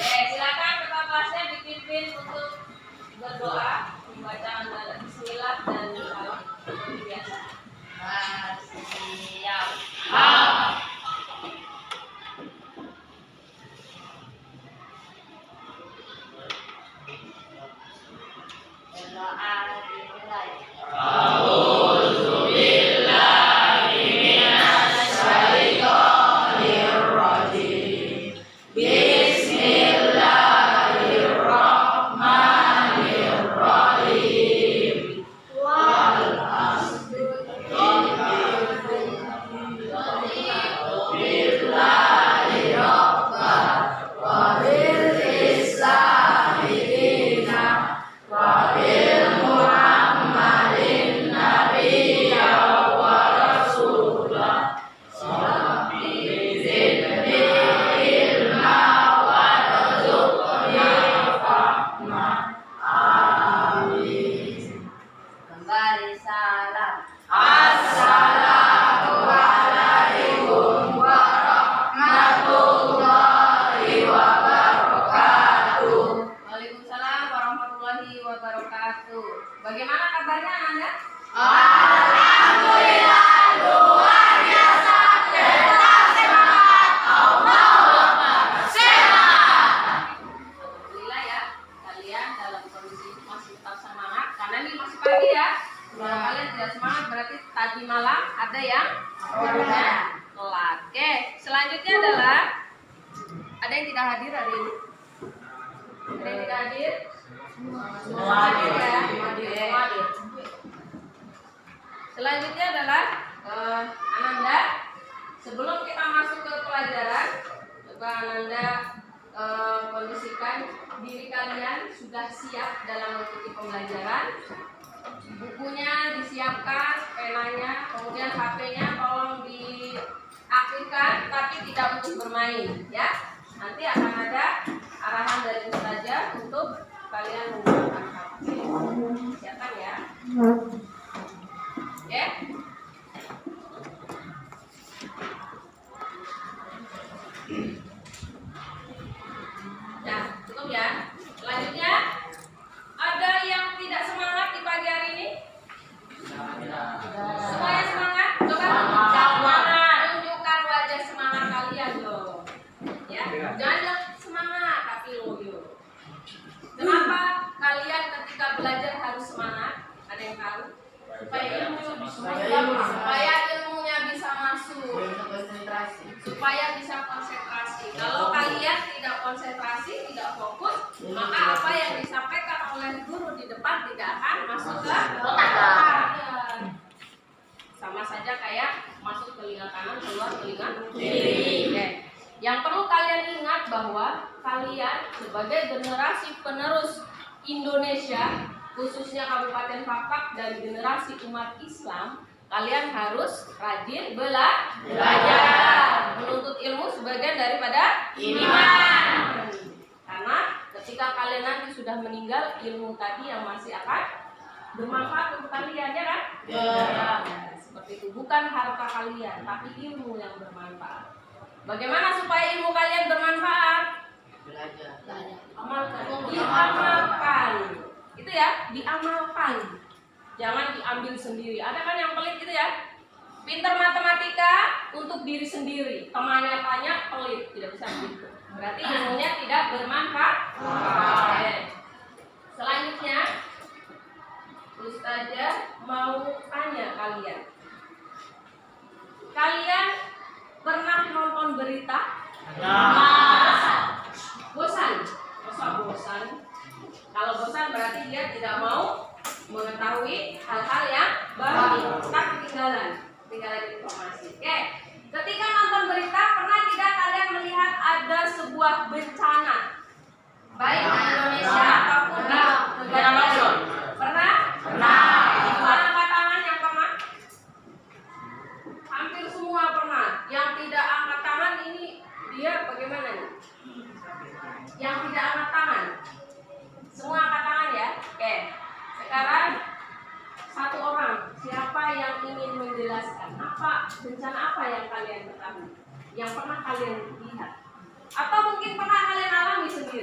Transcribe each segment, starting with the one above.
Silakan ketua kelasnya dipimpin untuk berdoa, membaca bismillah dan salam seperti biasa. Siap. Berdoa dimulai. Kembali salam. Assalamualaikum warahmatullahi wabarakatuh. Waalaikumsalam warahmatullahi wabarakatuh. Bagaimana kabarnya Anda? Alhamdulillah luar biasa. Tetap semangat. Allah sehat. Alhamdulillah ya, kalian dalam kondisi masih tetap semangat karena ini masih pagi ya. Kalau kalian tidak semangat berarti tadi malam ada yang telat. Oke, selanjutnya adalah ada yang tidak hadir hari ini. Ada yang tidak hadir? Semua hadir ya. Hadir. Selanjutnya adalah Ananda. Sebelum kita masuk ke pelajaran, coba Ananda kondisikan diri kalian sudah siap dalam mengikuti pembelajaran. Bukunya disiapkan, penanya, kemudian HP-nya tolong diaktifkan, tapi tidak untuk bermain, ya. Nanti akan ada arahan dari Ustazah untuk kalian menggunakan HP. Siapkan ya. Oke. Nah, cukup ya. Selanjutnya, ada yang tidak semangat di pagi hari ini? Semuanya semangat? Coba semangat. Tunjukkan wajah semangat kalian loh. Ya, jangan semangat tapi loyo. Kenapa kalian ketika belajar harus semangat? Ada yang tahu? Supaya ilmunya bisa masuk, supaya bisa konsentrasi. Kalau kalian tidak konsentrasi, tidak fokus, maka apa yang disampaikan oleh guru di depan tidak akan masuk ke otak kalian. Sama saja kayak masuk telinga kanan, keluar telinga kiri. Okay. Yang perlu kalian ingat bahwa kalian sebagai generasi penerus Indonesia, khususnya Kabupaten Fakfak dan generasi umat Islam, kalian harus rajin belajar. Menuntut ilmu sebagian daripada iman. Karena ketika kalian nanti sudah meninggal, ilmu tadi yang masih akan bermanfaat untuk kalian, ya kan? Ya. Seperti itu, bukan harta kalian, tapi ilmu yang bermanfaat. Bagaimana supaya ilmu kalian bermanfaat? Belajar. Amalkan. Diamalkan. Itu ya, diamalkan. Jangan diambil sendiri. Ada kan yang pelit gitu ya? Pintar matematika untuk diri sendiri, temannya tanya pelit, tidak bisa begitu. Berarti ilmunya tidak bermanfaat. Selanjutnya, Ustazah mau tanya kalian. Kalian pernah nonton berita? Bosan? Masa bosan? Kalau bosan berarti dia tidak mau mengetahui hal-hal yang baru, tak ketinggalan informasi. Oke, ketika nonton berita, pernah tidak kalian melihat ada sebuah bencana, baik di Indonesia ataupun di negara lain? Pernah? Semua angkat tangan yang pernah? Hampir semua pernah. Yang tidak angkat tangan ini dia bagaimana nih? Yang tidak angkat tangan, semua angkat tangan ya. Oke. Sekarang satu orang, siapa yang ingin menjelaskan bencana apa yang kalian ketahui, yang pernah kalian lihat, atau mungkin pernah kalian alami sendiri?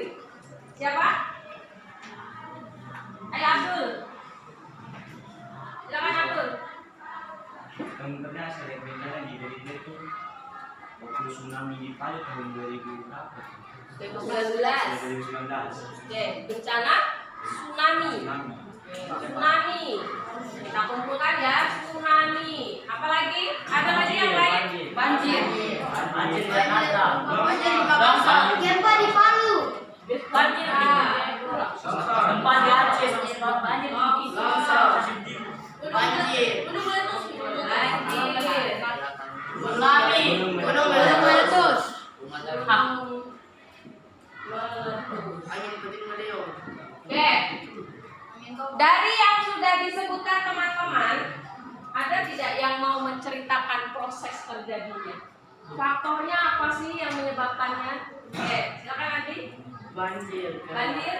kali tahun 2000 berapa? 2019. 2019. Oke, bencana tsunami. Tsunami. Kita kumpulkan ya, tsunami. Apalagi? Ada lagi yang lain? Banjir. Banjir di Jakarta. Gempa di Palu. Banjir. Gempa di Aceh, banjir di Banjir. Banjir. Tsunami. Gunung meletus. Angin puting beliung. Oke. Dari yang sudah disebutkan teman-teman, ada tidak yang mau menceritakan proses terjadinya? Faktornya apa sih yang menyebabkannya? Oke, silakan nanti. Banjir. Banjir.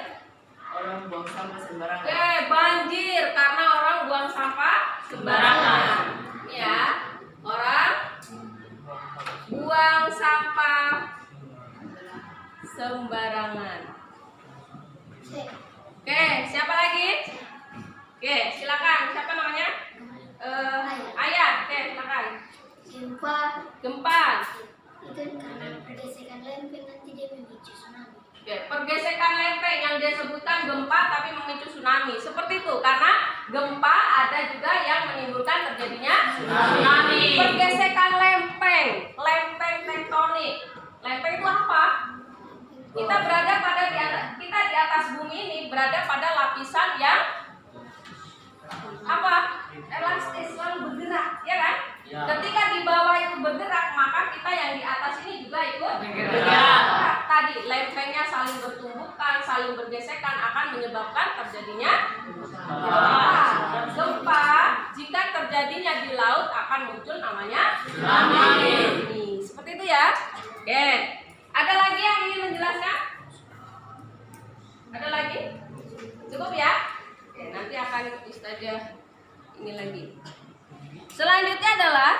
Orang buang sampah sembarangan. Oke, banjir karena orang buang sampah sembarangan. Ya, orang buang sampah sembarangan. Oke, siapa lagi? Oke, silakan. Siapa namanya? Ayah. Oke, silakan. Gempa Gempa. itu karena pergesekan lempeng nanti dia memicu tsunami. Oke, pergesekan lempeng yang dia sebutkan gempa tapi memicu tsunami. Seperti itu, karena gempa ada juga yang menimbulkan terjadinya tsunami. Pergesekan lempeng, lempeng tektonik. Lempeng itu apa? Kita berada pada kita di atas bumi ini berada pada lapisan yang apa? Elastis, selalu bergerak, ya kan? Ya. Ketika di bawah itu bergerak, maka kita yang di atas ini juga ikut Bergerak. Tadi lempengnya saling bertumbukan, saling bergesekan akan menyebabkan terjadinya gempa. Gempa jika terjadinya di laut akan muncul namanya tsunami. Seperti itu ya. Oke. Ada lagi yang ingin menjelaskan? Ada lagi? Cukup ya? Oke, nanti akan Ustazah ini lagi. Selanjutnya adalah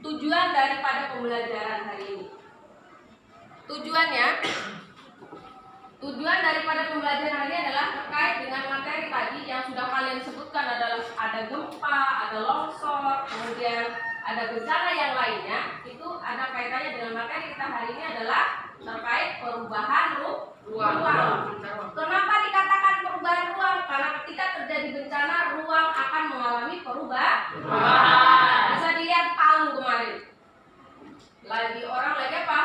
tujuan daripada pembelajaran hari ini. Tujuan daripada pembelajaran hari ini adalah terkait dengan materi tadi yang sudah kalian sebutkan, adalah ada gempa, ada longsor, kemudian ada bencana yang lainnya. Itu ada kaitannya dengan materi kita hari ini adalah terkait perubahan ruang. Kenapa dikatakan perubahan ruang? Karena ketika terjadi bencana, ruang akan mengalami perubahan. Bisa dilihat Palu kemarin. Orang lagi apa?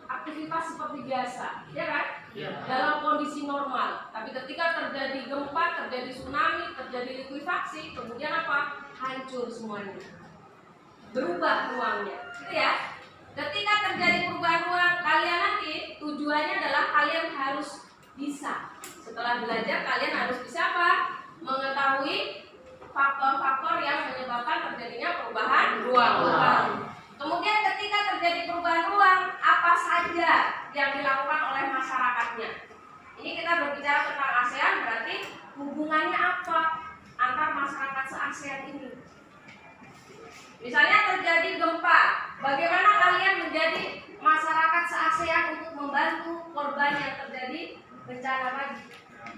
Aktivitas seperti biasa, ya kan? Dalam kondisi normal. Tapi ketika terjadi gempa, terjadi tsunami, terjadi likuifaksi, kemudian apa? Hancur semuanya. Berubah ruangnya, gitu ya. Ketika terjadi perubahan ruang, kalian nanti tujuannya adalah kalian harus bisa. Setelah belajar, kalian harus bisa apa? Mengetahui faktor-faktor yang menyebabkan terjadinya perubahan ruang. Kemudian ketika terjadi perubahan ruang, apa saja yang dilakukan oleh masyarakatnya? Ini kita berbicara tentang ASEAN, berarti hubungannya apa antar masyarakat se-ASEAN ini? Misalnya terjadi gempa, bagaimana kalian menjadi masyarakat se-ASEAN untuk membantu korban yang terjadi bencana tadi?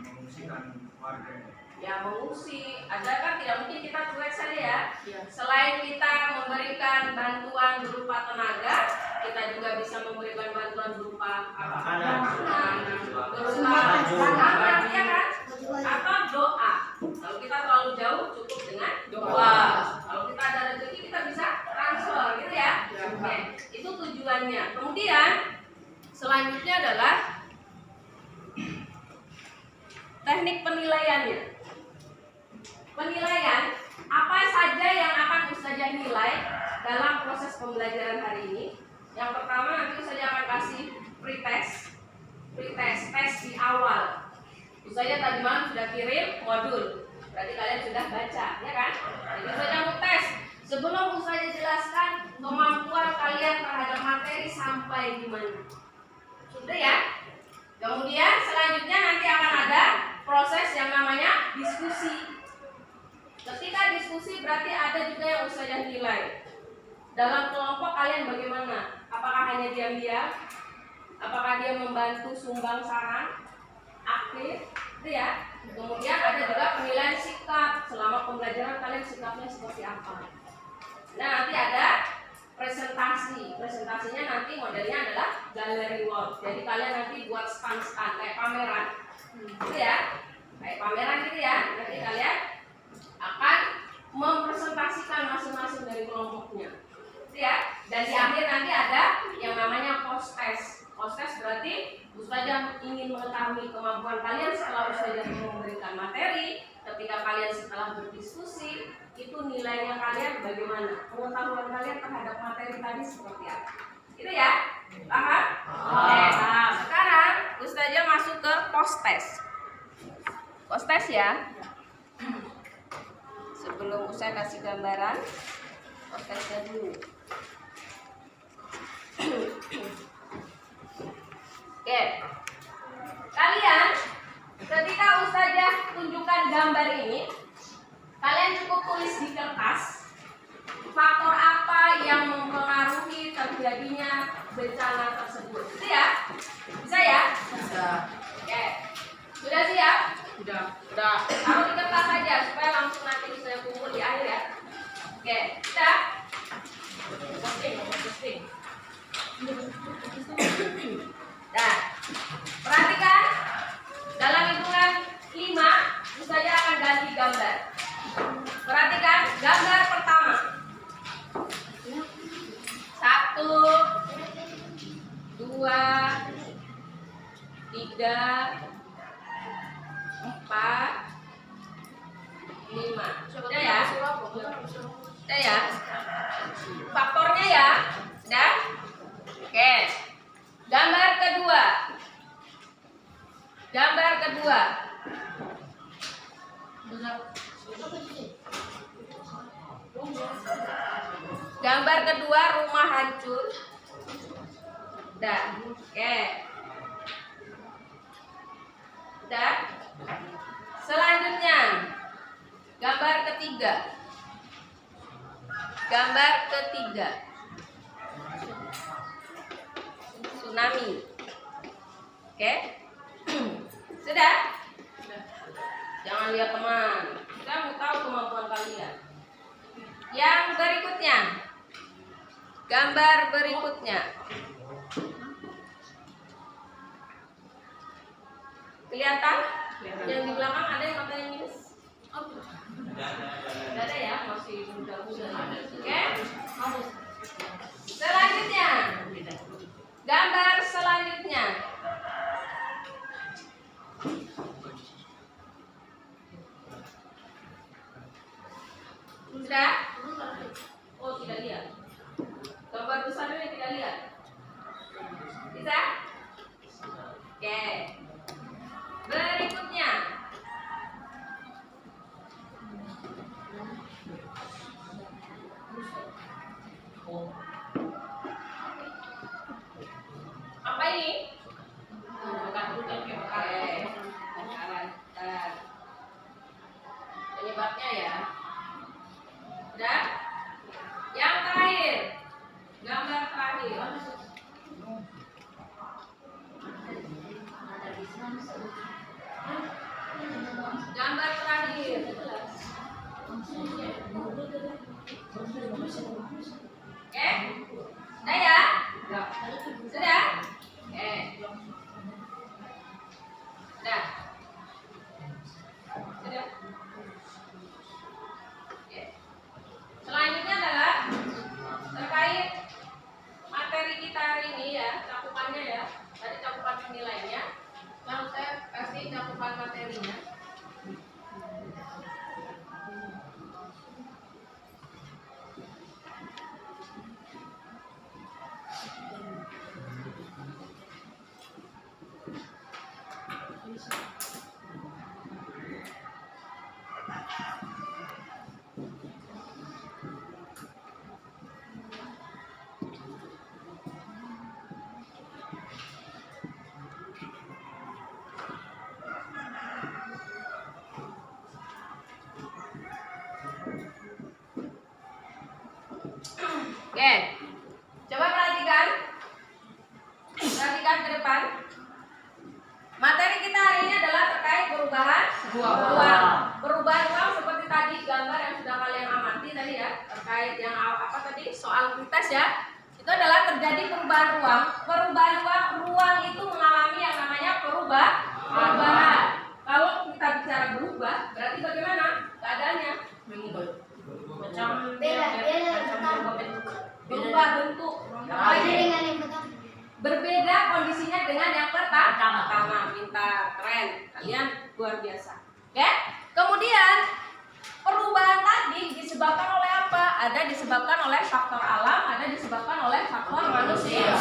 Mengungsikan warga. Ya, mengungsi. Ada kan, tidak mungkin kita cuek saja ya. Selain kita memberikan bantuan berupa tenaga, kita juga bisa memberikan bantuan berupa makanan, berupa makanan, ya kan? Atau doa. Kalau kita terlalu jauh, cukup dengan doa. Kalau kita ada rezeki, kita bisa transfer, gitu ya. Oke, itu tujuannya. Kemudian selanjutnya adalah teknik penilaiannya. Penilaian apa saja yang akan Ustazah nilai dalam proses pembelajaran hari ini. Yang pertama, nanti Ustazah akan kasih pretest, tes di awal. Ustazah tadi malam sudah kirim modul, berarti kalian sudah baca, ya kan? Jadi Ustazah mau tes. Sebelum Ustazah jelaskan kemampuan kalian terhadap materi sampai di mana. Sudah ya? Kemudian selanjutnya nanti akan ada proses yang namanya diskusi. Ketika diskusi berarti ada juga yang Ustazah nilai. Dalam kelompok kalian bagaimana? Apakah hanya diam-diam? Apakah dia membantu sumbang saran? Aktif? Itu ya. Kemudian ada juga penilaian sikap. Selama pembelajaran kalian sikapnya seperti apa? Nah, nanti ada presentasi. Presentasinya nanti modelnya adalah gallery work. Jadi kalian nanti buat stand-stand kayak pameran, gitu ya, kayak pameran gitu ya. Nanti kalian akan mempresentasikan masing-masing dari kelompoknya, gitu ya. Dan di akhir nanti ada yang namanya post test. Post test berarti Ustazah ingin mengetahui kemampuan kalian setelah Ustazah memberikan materi. Ketika kalian setelah berdiskusi, itu nilainya kalian bagaimana? Pengetahuan kalian terhadap materi tadi seperti apa? Itu ya? Paham? Oke, paham. Sekarang Ustazah masuk ke post test. Post test ya. Sebelum saya kasih gambaran, post testnya dulu. Oke, kalian ketika Ustazah tunjukkan gambar ini, kalian cukup tulis di kertas faktor apa yang mempengaruhi terjadinya bencana tersebut. Itu ya? Bisa ya? Bisa. Oke, sudah siap? Sudah. Taruh di kertas saja supaya langsung nanti bisa kumpul di akhir ya. Oke, sudah. Posting. Nah, perhatikan dalam hitungan 5 Ustazah akan ganti gambar. Perhatikan gambar pertama. 1, 2, 3, 4, 5. Sudah ya? Sudah ya? Faktornya ya? Sudah? Oke. Gambar kedua. Gambar kedua rumah hancur. Udah. Oke. Udah. Selanjutnya gambar ketiga. Tsunami. Oke. Sudah? Jangan lihat teman. Kita mau tahu kemampuan kalian. Yang berikutnya. Gambar berikutnya. Kelihatan? Yang di belakang ada yang matanya minus? Tidak ada ya, masih muda-muda. Oke? Selanjutnya. Gambar selanjutnya. Sudah? Oh, tidak lihat. Gambar besar ini tidak lihat. Bisa? Oke. Berikutnya. Apa ini? Penyebabnya ya. Udah? Yang terakhir. Gambar terakhir. Gambar terakhir. Oke? Sudah ya? Sudah? Oke. Sudah? Sudah? Oke. Selanjutnya adalah terkait materi kita hari ini ya, cakupannya ya. Tadi cakupan penilaiannya. Lalu saya kasih cakupan materinya. Oke, coba perhatikan ke depan. Materi kita hari ini adalah terkait perubahan ruang. Perubahan ruang seperti tadi gambar yang sudah kalian amati tadi ya, terkait yang apa tadi? soal aktivitas ya. Itu adalah terjadi perubahan ruang. Ruang itu mengalami yang namanya perubahan. Kalau kita bicara berubah, berarti bagaimana keadaannya? Macam Berubah bentuk. Beda dengan yang pertama. Berbeda kondisinya dengan yang pertama. Pintar, keren. Kalian luar biasa. Oke? Kemudian perubahan tadi disebabkan oleh apa? Ada disebabkan oleh faktor alam, ada disebabkan oleh faktor manusia.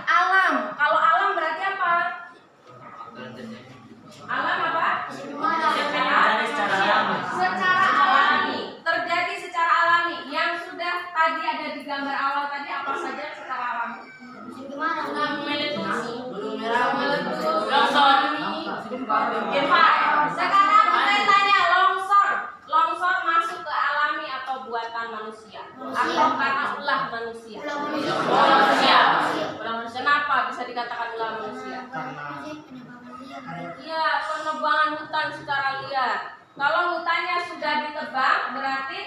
Alam. Kalau alam berarti apa? Alam apa? Secara alami. Terjadi secara alami. Yang sudah tadi ada di gambar awal tadi apa saja secara alami? Longsor. Gempa. Sekarang saya tanya longsor masuk ke alami atau buatan manusia? Atau karena ulah manusia? Kenapa bisa dikatakan ulah manusia? Iya, penebangan hutan secara liar. Kalau hutannya sudah ditebang, berarti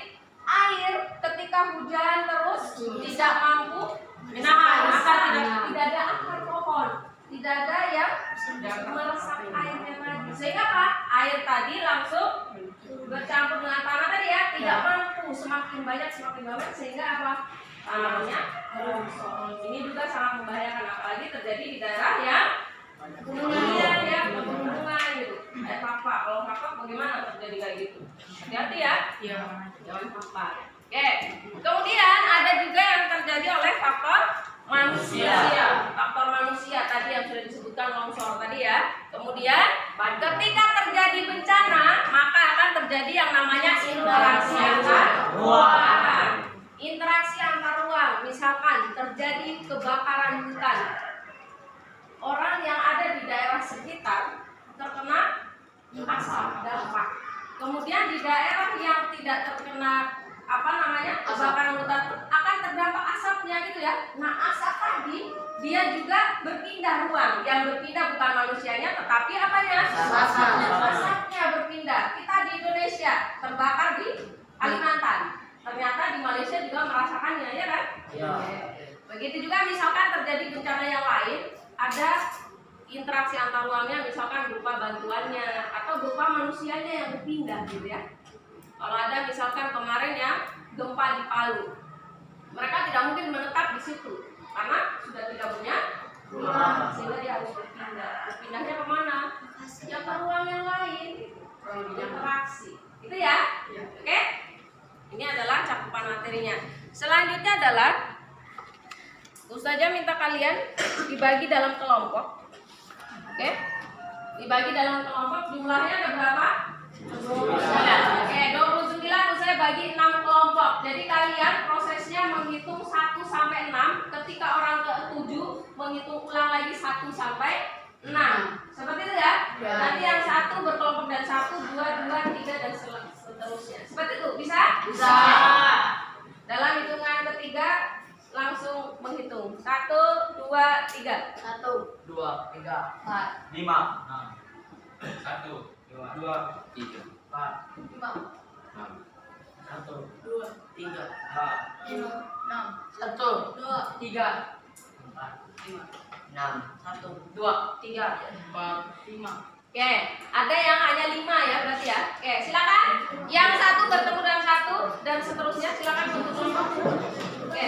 air ketika hujan terus tidak mampu menahan akar, tidak ada akar pohon, tidak ada yang meresap airnya lagi. Sehingga apa? Air tadi langsung bercampur dengan tanah tadi ya, tidak mampu semakin banyak sehingga apa? Tanahnya longsor. Ini juga sangat membahayakan, apalagi terjadi di daerah yang pegunungan ya, pegunungan gitu. Kayak papak. Kalau papak bagaimana terjadi kayak gitu? Hati-hati ya. Jangan papak. Oke. Kemudian ada juga yang terjadi oleh faktor manusia. Faktor manusia tadi yang sudah disebutkan longsor tadi ya. Kemudian ketika terjadi bencana, maka akan terjadi yang namanya interaksi antar ruang. Interaksi antar ruang. Misalkan terjadi kebakaran hutan. Orang yang ada di daerah sekitar terkena asap dampak. Kemudian di daerah yang tidak terkena kebakaran hutan akan terdampak asapnya gitu ya. Nah, asap tadi dia juga berpindah ruang. Yang berpindah bukan manusianya tetapi apanya? Asapnya berpindah. Kita di Indonesia terbakar di Kalimantan. Ternyata di Malaysia juga merasakannya ya kan? Iya. Begitu juga misalkan terjadi bencana yang lain, ada interaksi antar ruangnya misalkan berupa bantuannya atau berupa manusianya yang berpindah gitu ya. Kalau ada misalkan kemarin yang gempa di Palu, mereka tidak mungkin menetap di situ karena sudah tidak punya rumah, sehingga dia harus berpindah. Berpindahnya kemana? Ya ke ruang yang lain, interaksi. Itu ya. Oke? Ini adalah cakupan materinya. Selanjutnya adalah Ustazah minta kalian dibagi dalam kelompok. Oke? Dibagi dalam kelompok, jumlahnya ada berapa? 29. Oke, 29 saya bagi 6 kelompok. Jadi kalian prosesnya menghitung 1 sampai 6. Ketika orang ke-7 menghitung ulang lagi 1 sampai 6. Seperti itu ya? Nanti yang 1 berkelompok dan 1, 2, 2, 3 dan seterusnya. Seperti itu, bisa? Bisa. Dalam hitungan ketiga langsung menghitung 1, 2, 3. 1, 2, 3, 4, 5, 6. 1, 2, 3, 4, 5, 6. 1, 2, 3, 4, 5, 6. 1, 2, 3, 4, 5. Oke, ada yang hanya 5 ya berarti ya. Oke, silakan. Yang 1 bertemu dengan 1 dan seterusnya silakan untuk kelompok. Oke,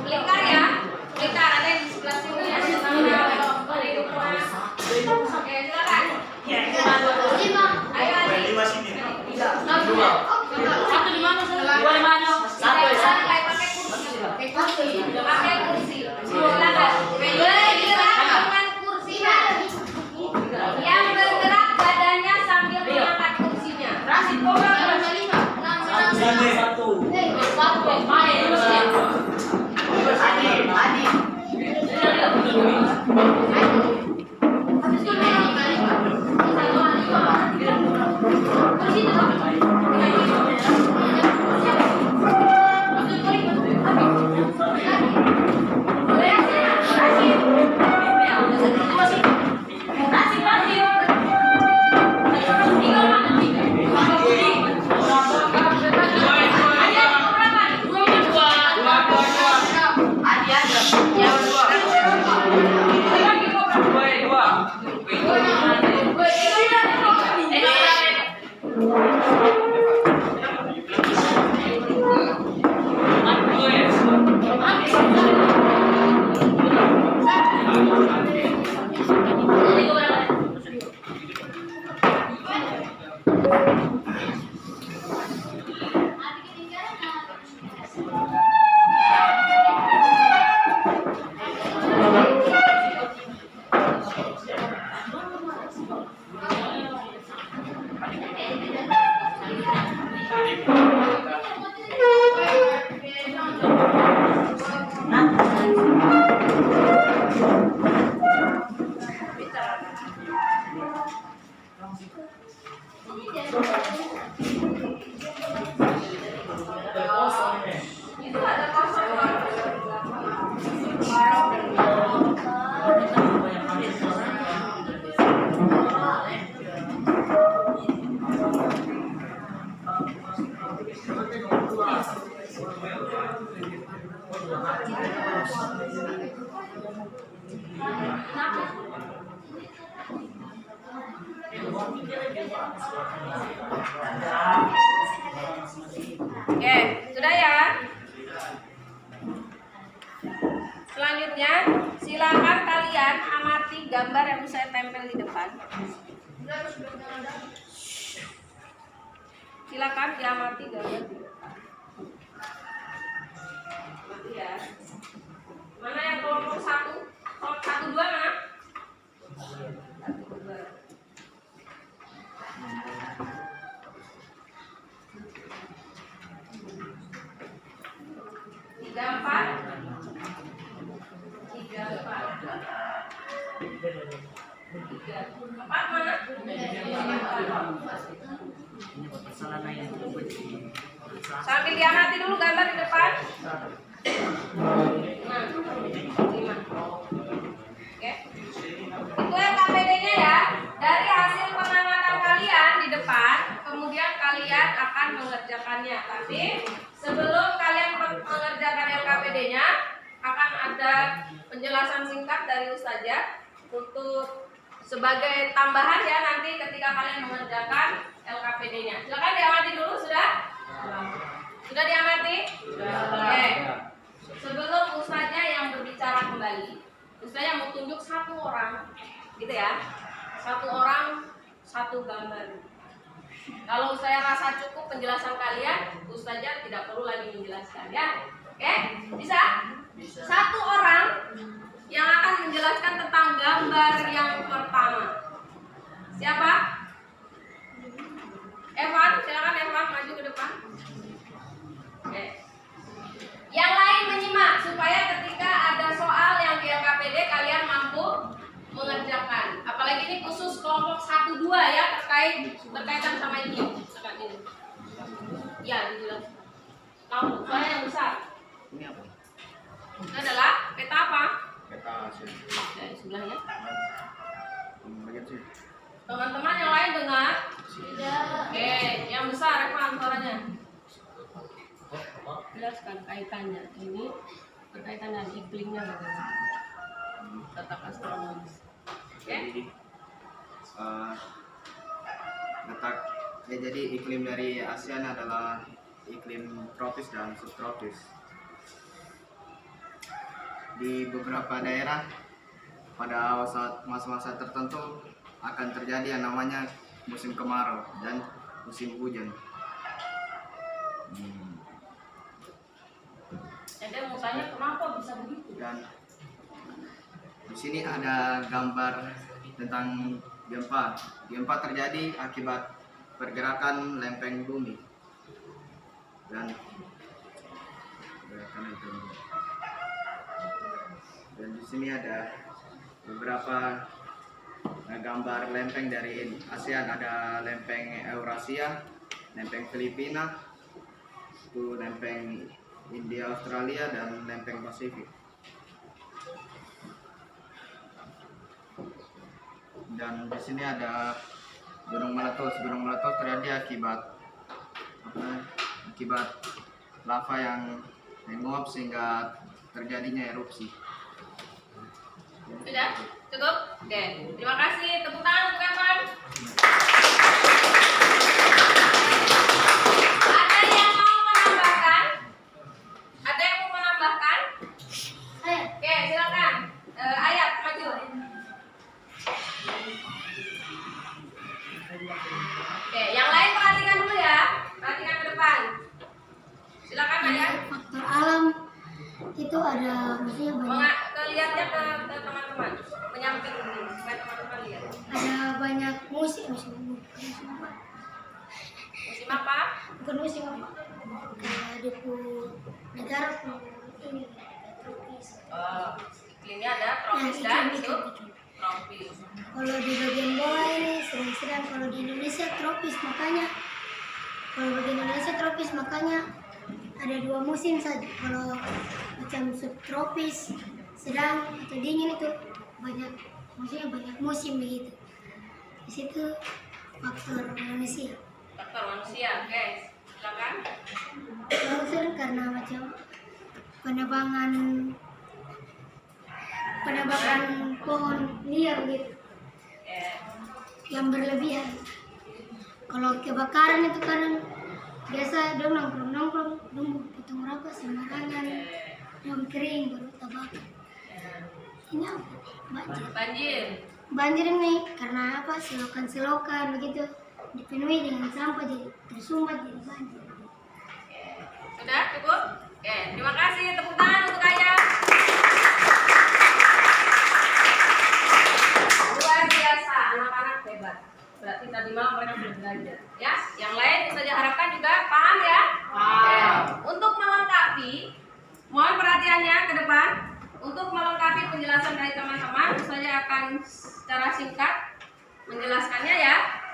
lingkar ya. Lingkar ada yang di sebelah sini ya. Oke, silakan. Ayo Adi. 5 sini. 2. 1 di mana? 2 di mana? 1 ya. Pakai kursi. Pakai kursi. Silakan. Bergerak dengan kursinya. Yang bergerak badannya sambil mengangkat kursinya. Rasid bola ada 5. 1. Main. Adi. Oke, sudah ya. Selanjutnya, silakan kalian amati gambar yang saya tempel di depan. Silakan diamati gambar di depan. Amati ya. Mana yang kelompok 1? Kelompok 1, 2 mana? 1, 2. 3, 4. 3, 4. 4 mana? Sambil diamati dulu gambar di depan. 5. Oke. Itu LKPD-nya ya. Dari hasil pengamatan kalian di depan, kemudian kalian akan mengerjakannya. Tapi sebelum kalian mengerjakan LKPD-nya, akan ada penjelasan singkat dari Ustazah untuk sebagai tambahan ya nanti ketika kalian mengerjakan LKPD-nya. Silakan diamati dulu, sudah? Sudah diamati? Oke. Sebelum Ustazah yang berbicara kembali, Ustazah mau tunjuk 1 orang, gitu ya. 1 orang, 1 gambar. Kalau saya rasa cukup penjelasan kalian, Ustazah tidak perlu lagi menjelaskan ya. Oke? Bisa? 1 orang yang akan menjelaskan tentang gambar yang pertama. Siapa? Evan, silakan Evan maju ke depan. Oke. Yang lain menyimak supaya ketika ada soal yang di LKPD kalian mampu mengerjakan. Apalagi ini khusus kelompok 1, 2 ya berkaitan sama ini. Sekarang ini. Ya, dijelaskan. Kamu soalnya yang besar. Ini apa? Ini adalah peta apa? Peta sih. Dari sebelahnya. Bagian sih. Teman-teman yang lain dengar? Tidak. Oke, yang besar Evan suaranya. Jelaskan kaitannya. Ini berkaitan dengan iklimnya bagaimana? Tata astronomis. Oke? Jadi iklim dari ASEAN adalah iklim tropis dan subtropis. Di beberapa daerah pada masa-masa tertentu akan terjadi yang namanya musim kemarau dan musim hujan. Jadi mau tanya kenapa bisa begitu? Dan di sini ada gambar tentang gempa. Gempa terjadi akibat pergerakan lempeng bumi. Dan di sini ada beberapa gambar lempeng dari ASEAN. Ada lempeng Eurasia, lempeng Filipina, itu lempeng India, Australia, dan lempeng Pasifik. Dan di sini ada gunung meletus. Gunung meletus terjadi akibat lava yang menguap sehingga terjadinya erupsi. Sudah? Cukup? Oke. Terima kasih. Tepuk tangan untuk Evan. Ada yang mau menambahkan? Ada yang mau menambahkan? Oke, silakan. Ayat maju. Oke, yang lain perhatikan dulu ya. Perhatikan ke depan. Silakan Ayat. Faktor alam itu ada maksudnya banyak. Lihatnya ke teman-teman. Menyamping ini supaya teman-teman lihat. Ada banyak musim apa? Bukan musim apa? Kayak di negara ini tropis. Iklimnya ada tropis dan subtropis. Kalau di bagian bawah ini sedang-sedang, kalau di Indonesia tropis, makanya kalau bagian Indonesia tropis makanya ada 2 musim saja. Kalau macam subtropis, sedang atau dingin itu banyak, maksudnya banyak musim begitu. Di situ faktor manusia. Faktor manusia, oke. Silakan. Faktor karena macam penebangan pohon liar gitu, yang berlebihan. Kalau kebakaran itu kadang biasa dong nongkrong dong potong rokok sembarangan, dong kering baru tabak. Ini apa? Banjir ini karena apa? Selokan begitu dipenuhi dengan sampah jadi tersumbat jadi banjir. Sudah cukup? Oke, terima kasih. Tepuk tangan untuk Ayah. Luar biasa, anak-anak hebat. Berarti tadi malam mereka sudah belajar. Ya, yang lain saya harapkan juga paham ya. Paham. Untuk melengkapi, mohon perhatiannya ke depan. Untuk melengkapi penjelasan dari teman-teman, saya akan secara singkat menjelaskannya ya.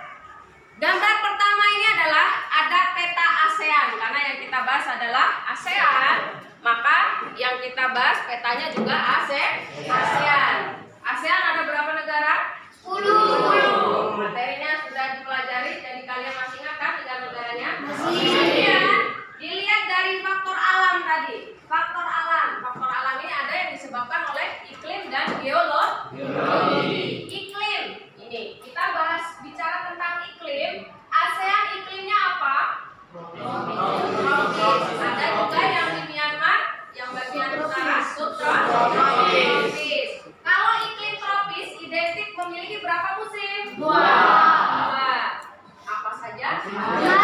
Gambar pertama ini adalah ada peta ASEAN, karena yang kita bahas adalah ASEAN, maka yang kita bahas petanya juga ASEAN. ASEAN ada berapa negara? 10. Materinya sudah dipelajari, jadi kalian masih ingat kan negara-negaranya? Masih. Dilihat dari faktor alam tadi. Faktor alam ini ada yang disebabkan oleh iklim dan geologi. Iklim ini kita bahas bicara tentang iklim. ASEAN iklimnya apa? Ada juga yang di Myanmar, yang bagian utara subtropis. Kalau iklim tropis identik memiliki berapa musim? 2. Apa saja? Musim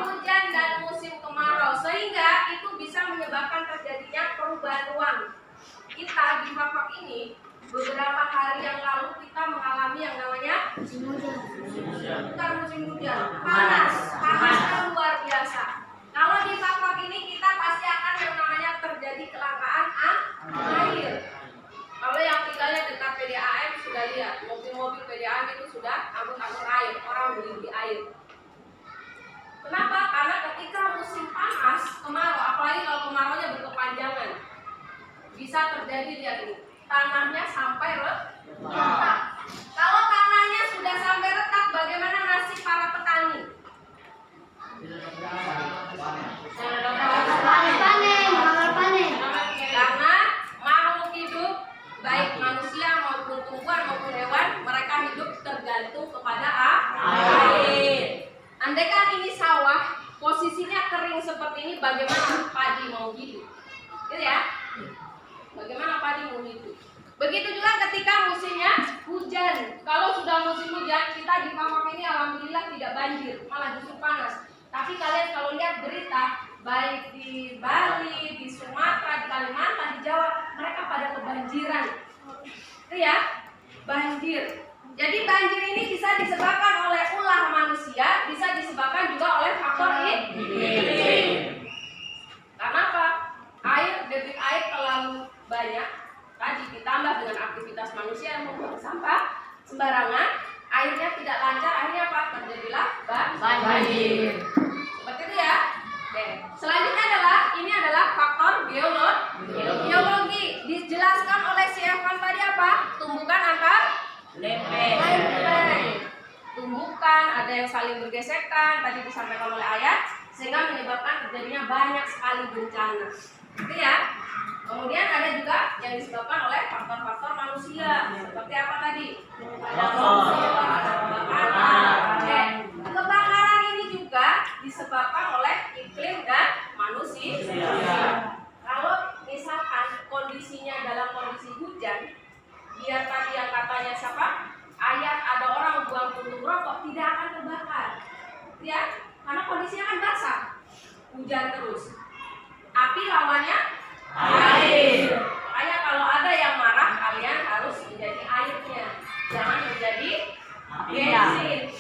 hujan dan musim kemarau, sehingga itu bisa menyebabkan terjadinya perubahan ruang. Kita di Fak ini beberapa hari yang lalu kita mengalami yang namanya bukan musim hujan, panasnya luar biasa. Kalau di Fak ini kita pasti akan yang namanya terjadi kelangkaan air. Kalau yang tinggalnya dekat PDAM sudah lihat mobil-mobil PDAM itu sudah angkut-angkut air, orang beli air. Kenapa? Karena ketika musim panas, kemarau, apalagi kalau kemaraunya berkepanjangan, bisa terjadi lihat ini, tanahnya sampai retak. Kalau tanahnya sudah sampai retak, bagaimana nasib para petani? Panen. Karena makhluk hidup, baik manusia maupun tumbuhan maupun hewan, mereka hidup tergantung kepada air. Andaikan ini sawah, posisinya kering seperti ini, bagaimana padi mau hidup? Gitu ya? Bagaimana padi mau hidup? Begitu juga ketika musimnya hujan. Kalau sudah musim hujan, kita di Papua ini alhamdulillah tidak banjir, malah justru panas. Tapi kalian kalau lihat berita, baik di Bali, di Sumatera, di Kalimantan, di Jawa, mereka pada kebanjiran. Itu ya, banjir. Jadi banjir ini bisa disebabkan oleh ulah manusia, bisa disebabkan juga oleh faktor iklim. Karena apa? Debit air terlalu banyak, tadi ditambah dengan aktivitas manusia yang membuang sampah sembarangan, airnya tidak lancar, akhirnya apa? Terjadilah banjir. Seperti itu ya. Oke. Selanjutnya ini adalah faktor geologi. Dijelaskan oleh si Evan tadi apa? Tumbukan antar lempeng. Tumbukan ada yang saling bergesekan, tadi disampaikan oleh ayat, sehingga menyebabkan terjadinya banyak sekali bencana. Itu ya. Kemudian ada juga yang disebabkan oleh faktor-faktor manusia. Seperti apa tadi? Ada kebakaran. Kebakaran ini juga disebabkan oleh iklim dan manusia. Kalau misalkan kondisinya dalam kondisi hujan, biar tadi yang katanya siapa? Ayat ada orang buang puntung rokok, tidak akan terbakar. Ya, karena kondisinya kan basah. Hujan terus. Api lawannya air. Makanya kalau ada yang marah, kalian harus menjadi airnya, jangan menjadi bensin.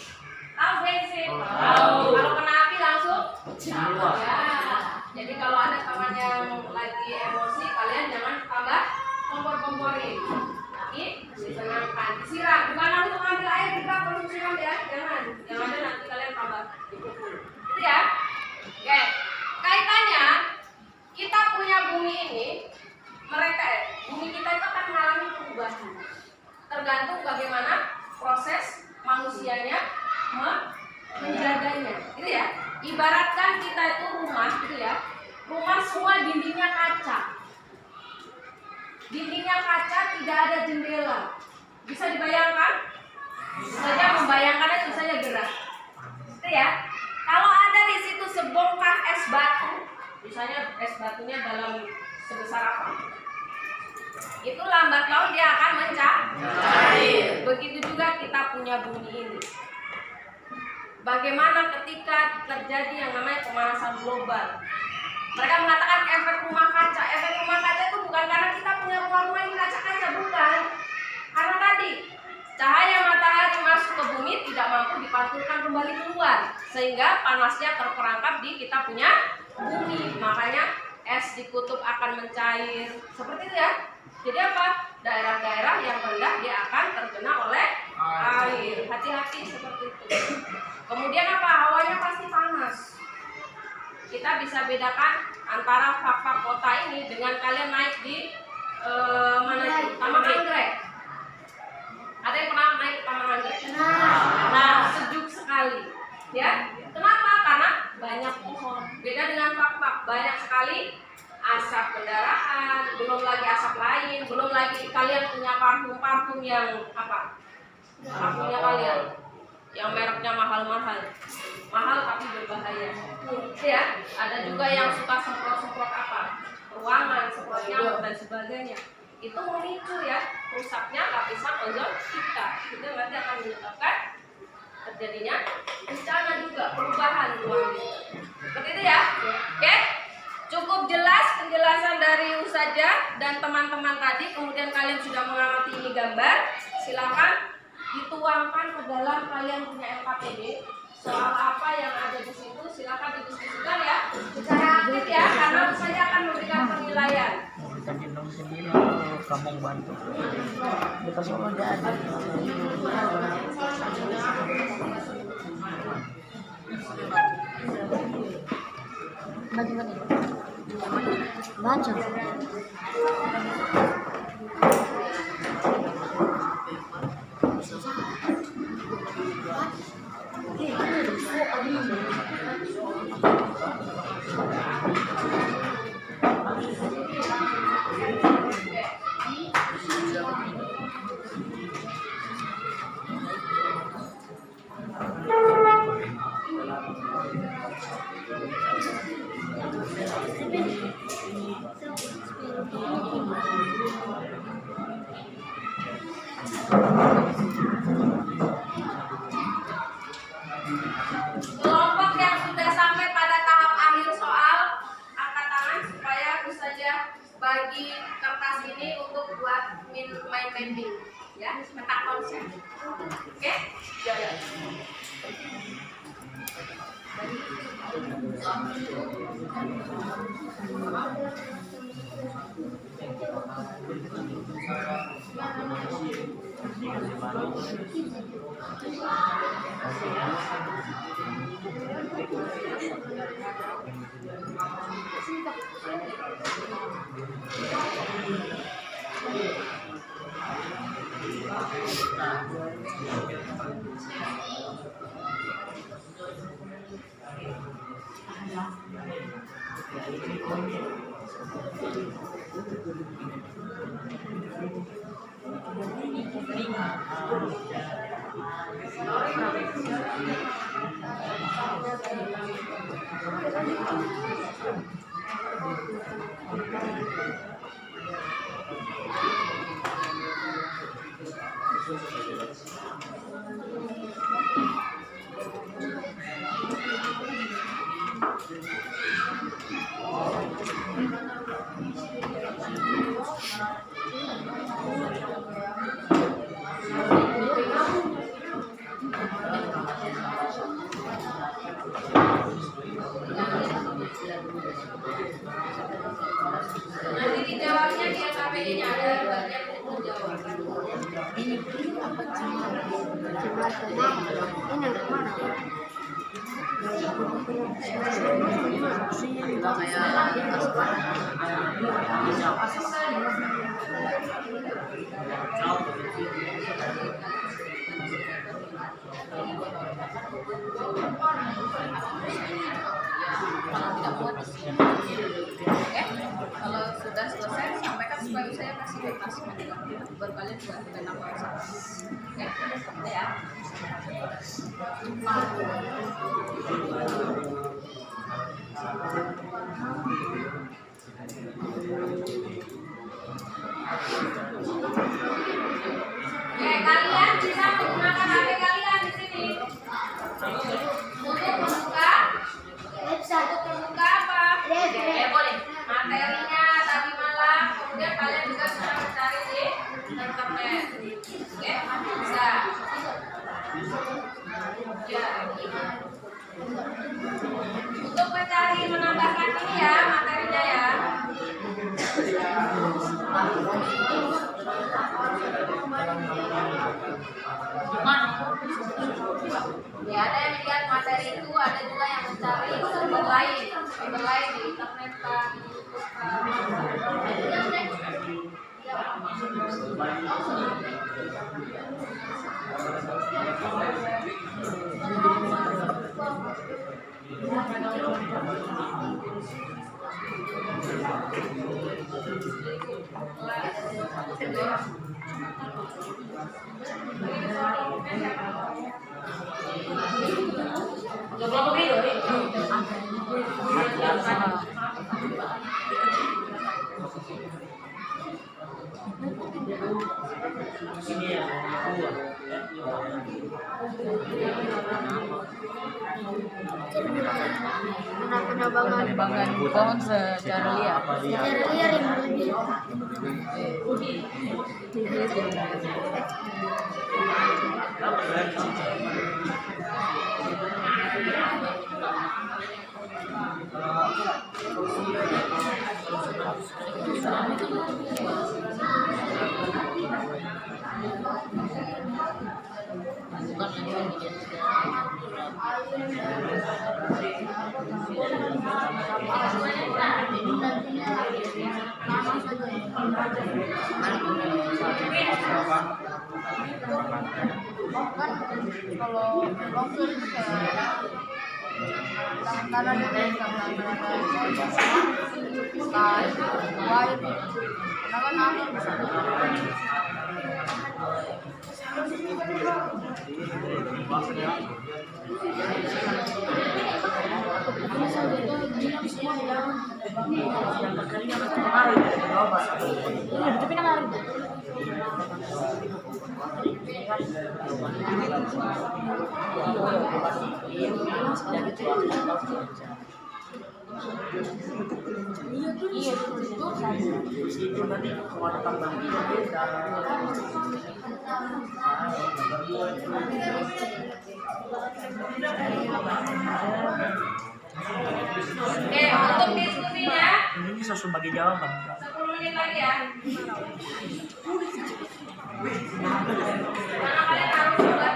Tahu bensin? Tahu. Kalau kena api langsung ya. Jadi kalau ada kawan yang lagi emosi, kalian jangan tambah kompor-komporin. Tapi disenangkan, disiram. Bukan langsung ambil air di bak langsung siram ya, jangan. Yang ada nanti kalian tambah dipukul. Itu ya. Oke. Kaitannya kita punya bumi ini, bumi kita itu akan mengalami perubahan. Tergantung bagaimana proses manusianya menjaganya, gitu ya. Ibaratkan kita itu rumah, gitu ya. Rumah semua dindingnya kaca. Dindingnya kaca, tidak ada jendela. Bisa dibayangkan? Saja membayangkannya itu saja gerak. Itu ya. Kalau ada di situ sebongkah es batu, misalnya es batunya dalam sebesar apa? Itu lambat laun dia akan mencair. Begitu juga kita punya bumi ini. Bagaimana ketika terjadi yang namanya pemanasan global? Mereka mengatakan efek rumah kaca. Efek rumah kaca itu bukan karena kita punya rumah-rumah yang kaca-kaca, bukan. Karena tadi cahaya matahari masuk ke bumi tidak mampu dipantulkan kembali keluar, sehingga panasnya terperangkap di kita punya bumi. Makanya es di kutub akan mencair. Seperti itu ya. Jadi apa? Daerah-daerah yang rendah dia akan terkena oleh air. Hati-hati seperti itu. Kemudian apa? Hawanya pasti panas. Kita bisa bedakan antara fak-fak kota ini dengan kalian naik di mana itu? Taman Anggrek. Ada yang pernah naik ke Taman Anggrek? Nah, sejuk sekali. Ya. Kenapa? Karena banyak pohon. Beda dengan fak-fak, banyak sekali asap kendaraan, belum lagi asap lain, belum lagi kalian punya parfum-parfum yang apa? Parfumnya kalian yang mereknya mahal-mahal, mahal tapi berbahaya. Ya, ada juga yang suka semprot-semprot apa? Ruangan, semprot nyamuk dan sebagainya. Itu memicu ya rusaknya lapisan ozon kita. Itu nanti akan menyebabkan terjadinya bencana juga, perubahan ruang kita. Seperti itu ya. Oke? Cukup jelas penjelasan dari Ustazah dan teman-teman tadi. Kemudian kalian sudah mengamati ini gambar. Silakan dituangkan ke dalam kalian punya LKPD. Soal apa yang ada di situ silakan didiskusikan ya secara aktif ya, karena saya akan memberikan penilaian. Kamu bantu. Kita semua ada. Baca. Kelompok yang sudah sampai pada tahap akhir soal, angkat tangan supaya Ustazah bagi kertas ini untuk buat main mapping ya, peta konsep. Oke? Jalan. Nanti dijawabnya di LKPD-nya ada bagian untuk jawaban. Ini apa cuma ini mana? Oke, kalau sudah selesai sampaikan supaya saya kasih buat kalian juga kita nambah sama. Oke, ya. Oke, kalian bisa menggunakan HP kalian di sini untuk membuka Website. apa? Referensi. Boleh. Materinya tadi malam, kemudian kalian juga bisa mencari di internet. Oke, bisa. Ya. Untuk mencari menambahkan ini ya materinya ya. Ya, ada yang lihat materi itu, ada juga yang mencari sumber lain di internet kan, di YouTube Penerbangan bangun secara liar. Secara liar yang berlebih. Kalau longsor itu kayak tangan kanan dan tangan wide, karena kan angin bisa. Oke, untuk diskusinya Ini bisa sebagai jawaban. 10 menit lagi ya. Karena kalian harus buat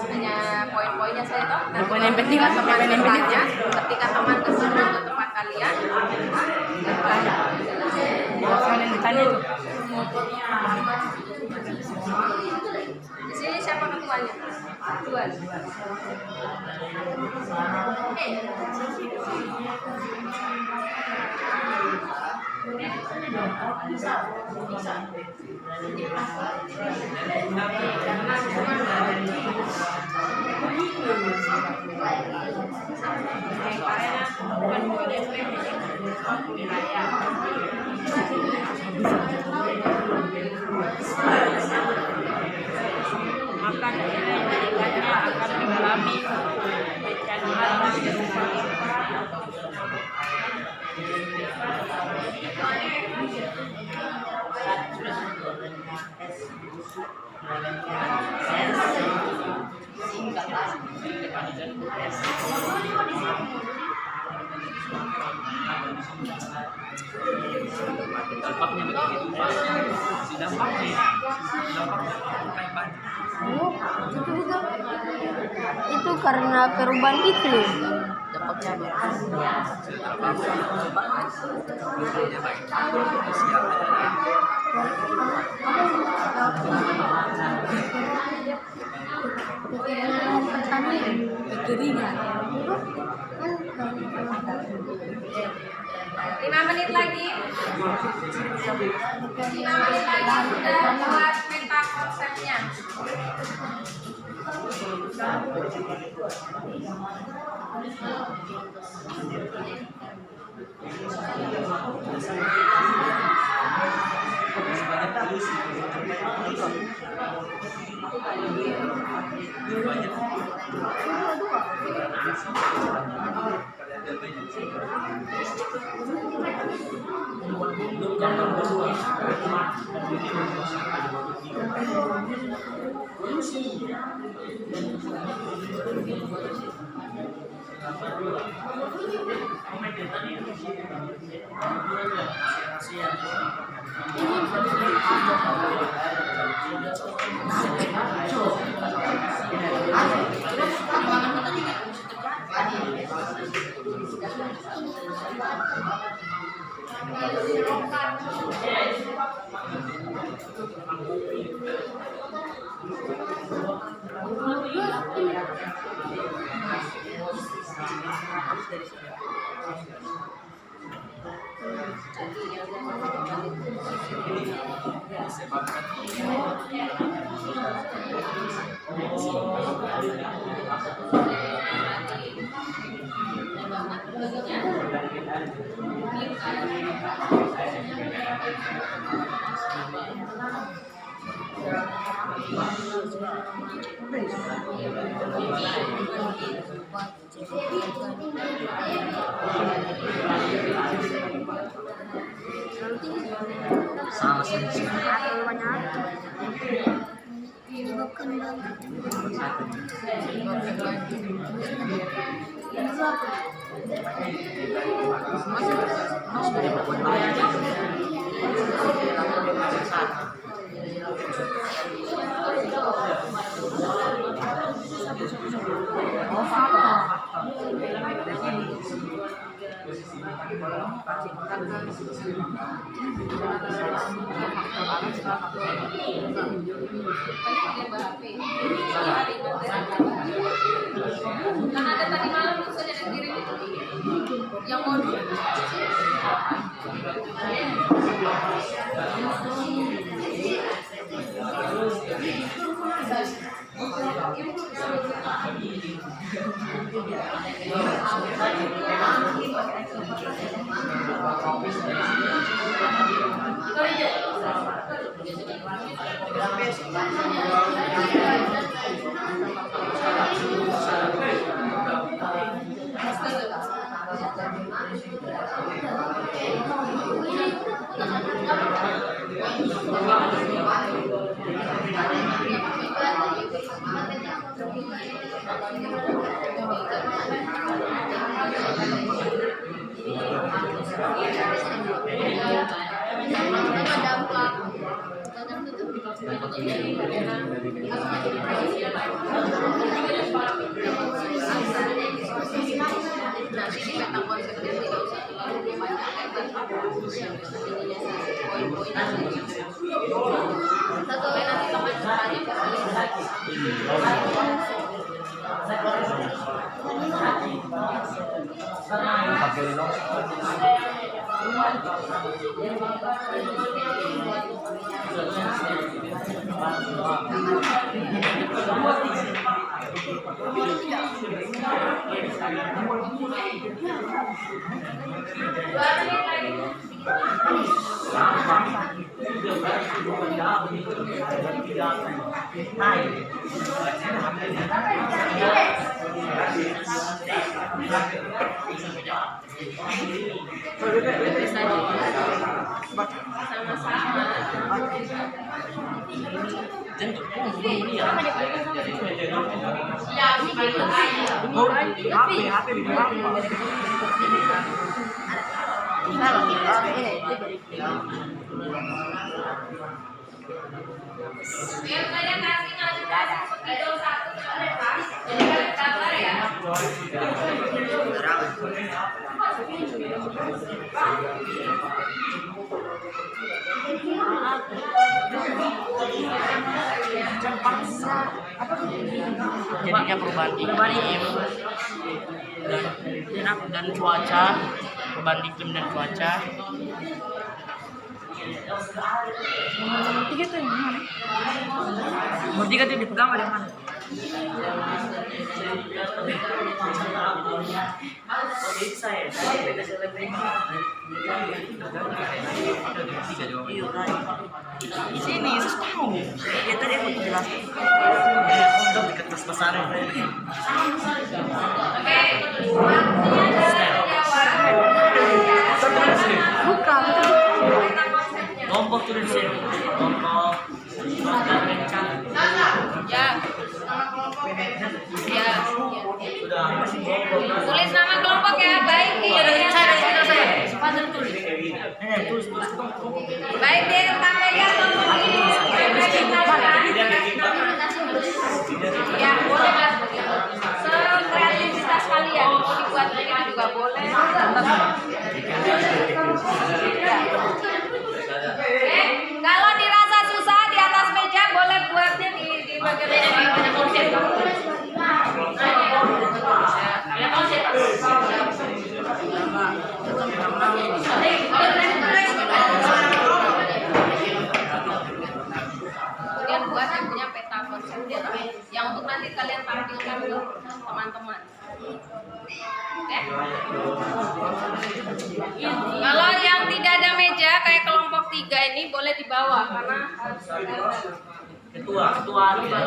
hanya poin-poinnya saya toh. Poin yang penting lah, teman poin yang penting bertanya, ketika teman kesini ke tempat kalian, Poin yang ditanya itu. di sini siapa ketuanya? Tuan. Maka nilai pendidikannya akan mengalami kecanduan Dampaknya begitu. Dampaknya Oh, itu juga. Itu karena perubahan iklim. Kekeringan. 5 menit lagi. 5 menit lagi sudah buat peta konsepnya. Menyebabkan bangkit. Kan ada tadi malam misalnya yang kirim itu yang modul. Nanti di peta konsepnya tidak usah terlalu banyak lebar yang poin-poin supaya nanti teman-temannya bisa lihat lagi. Biar saya kasih ngasih spidol 1 boleh Pak? Jadi kalian gambar ya. Jadinya perubahan iklim dan cuaca, perubahan iklim dan cuaca. Nomor 3 tuh yang mana? Nomor 3 tuh dipegang ada mana? Sini tahu. Ya tadi aku jelasin. Untuk di kertas besar. Oke, waktunya jawab. Bukan. Peta konsepnya. Kelompok tulis di sini. Kelompok. Ya. Ya. Tulis nama kelompok ya, baik di baik di rekan media kelompok ini. Ya, boleh mas begitu. Sekreativitas kalian mau dibuat begini juga boleh. Oke, kalau dirasa susah di atas meja boleh buatnya di bagian meja. Kemudian buat yang punya peta konsepnya yang untuk nanti kalian tampilkan ke teman-teman. Oke? Kalau yang tidak ada meja kayak kelompok 3 ini boleh dibawa karena harus ketua Anggota.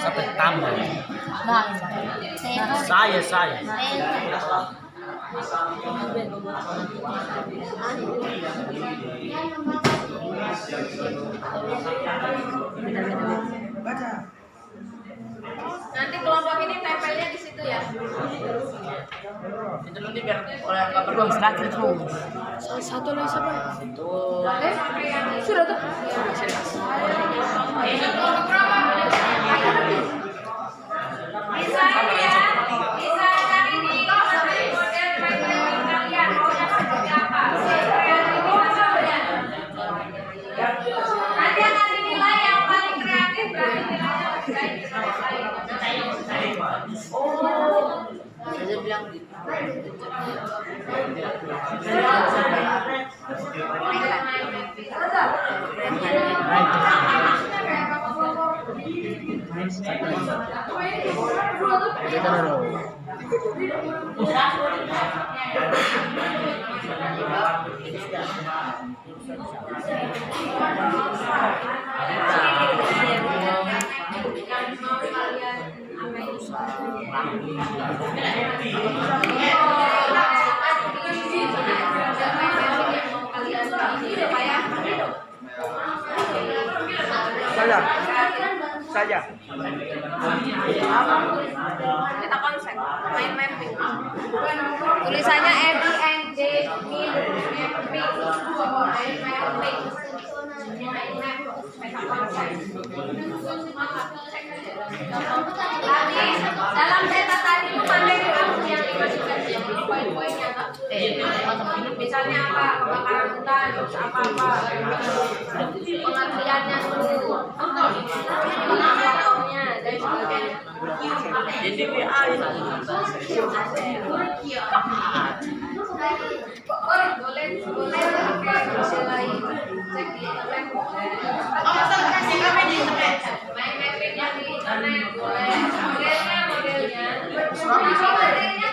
sampai tambah. Nah, Saya. nanti kelompok ini tempelnya di situ ya. Itu nanti biar oleh nggak beruang terakhir tuh. satu lagi siapa? Sudah tuh. Bisa ya, bisa cari di model main-main kalian maunya seperti apa? Nanti akan dinilai yang paling kreatif berarti nilainya lebih baik daripada Saya bilang Saja. kita konsep main mapping. Tulisannya MIND main mapping. Main map, meta konsep. Tadi dalam data tadi itu materi kamu yang dimasukkan di poin-poinnya toh. Misalnya apa, kebakaran hutan, terus apa-apa, pengertiannya dulu, pengawalannya dan sebagainya. Boleh pakai lain, cek di internet boleh. Main mappingnya di internet boleh. Modelnya. Modelnya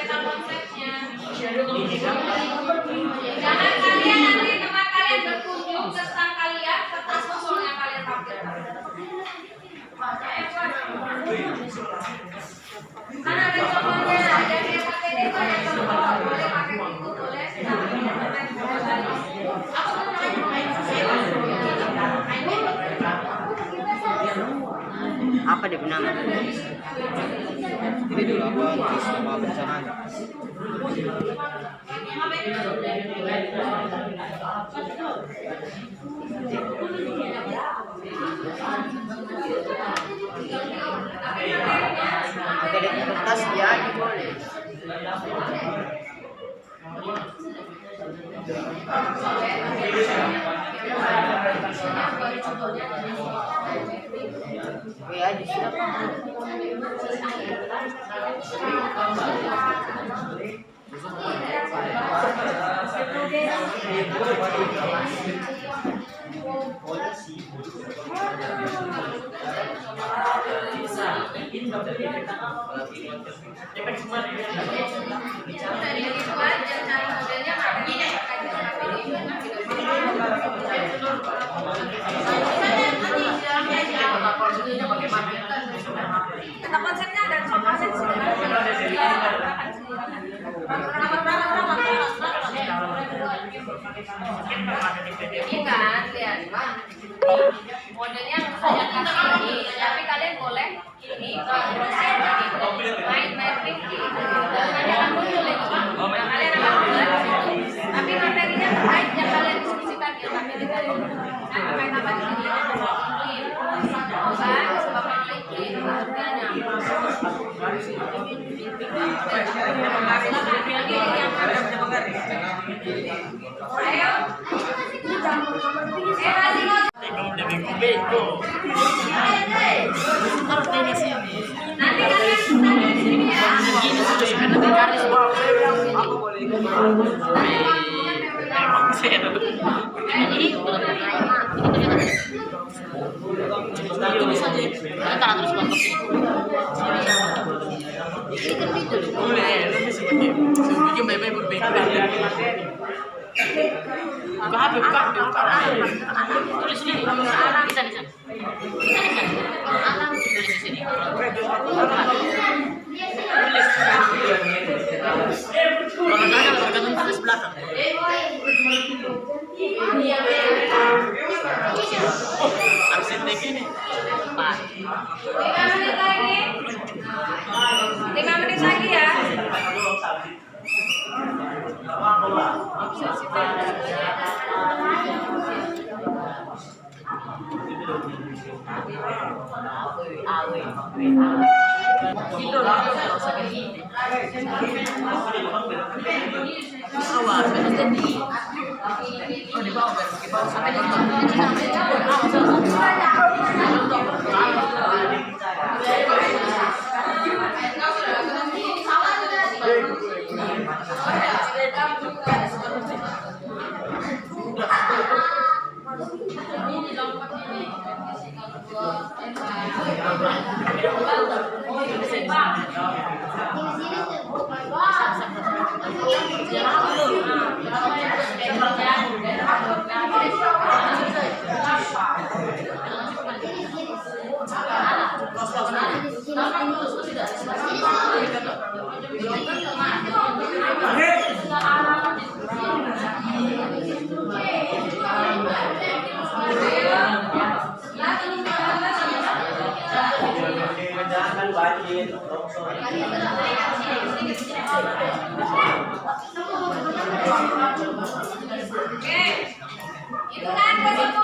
tetap konsepnya. Jangan kalian nanti tempat kalian berkunjung ke stang kalian, kertas kosong yang kalian pakai. Kan ada contohnya, jadi yang pakai itu ada contoh, boleh pakai itu, boleh. Apa dia bernama? Ini dulu apa terus sama bencananya? Ada di kertas ya, boleh. Ya, di sini Kata konsepnya ada contohnya di sini. Ini kan lihat modelnya saya kasih ini, tapi kalian boleh ini main mapping di nanti akan muncul lagi. Nah, kalian akan buat tapi materinya terkait yang kalian diskusikan ya, tapi di sini terkait apa di sini obat sebabnya iklim harganya. Ayo. Nanti kalian di sini ya. Tiga menit lagi ya. Oke, hitungan ke-10.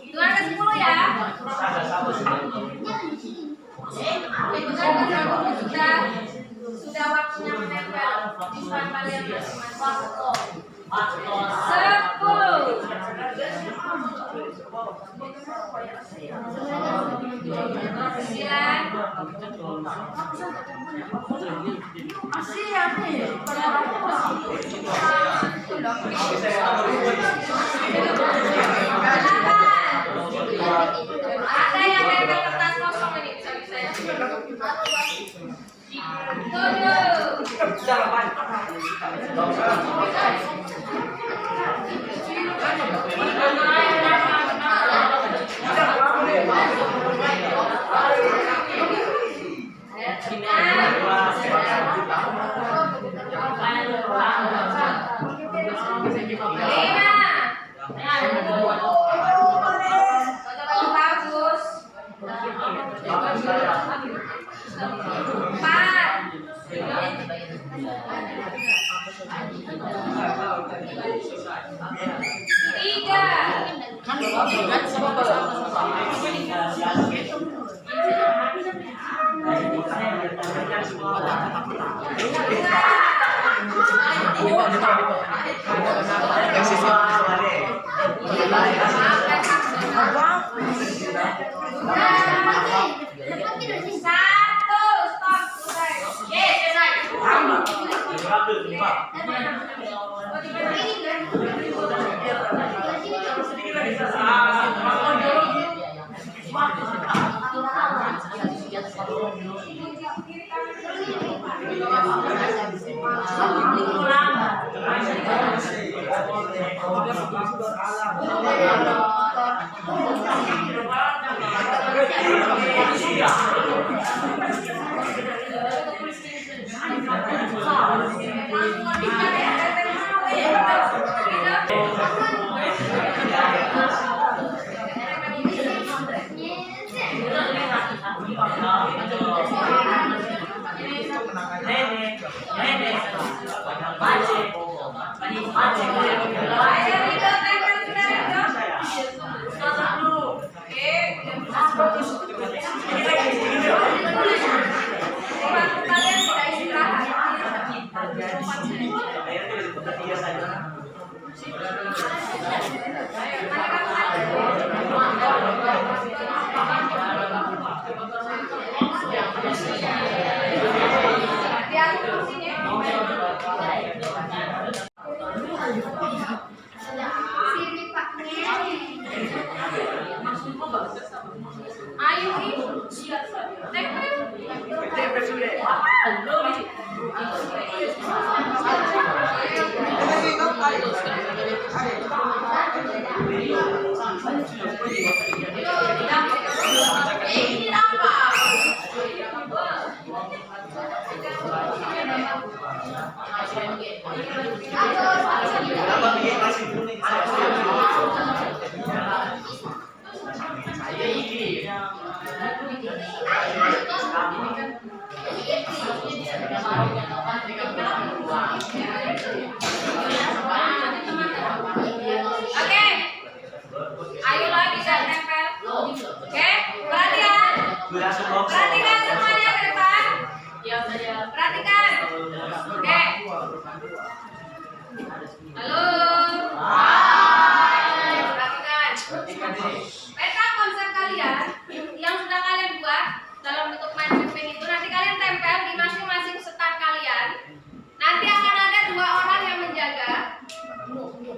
Hitungan ke-10 ya. Hitungan ke-10 sudah waktunya menempel di depan kalian masing-masing. 9. Ada yang pegang kertas kosong ini, bisa ya.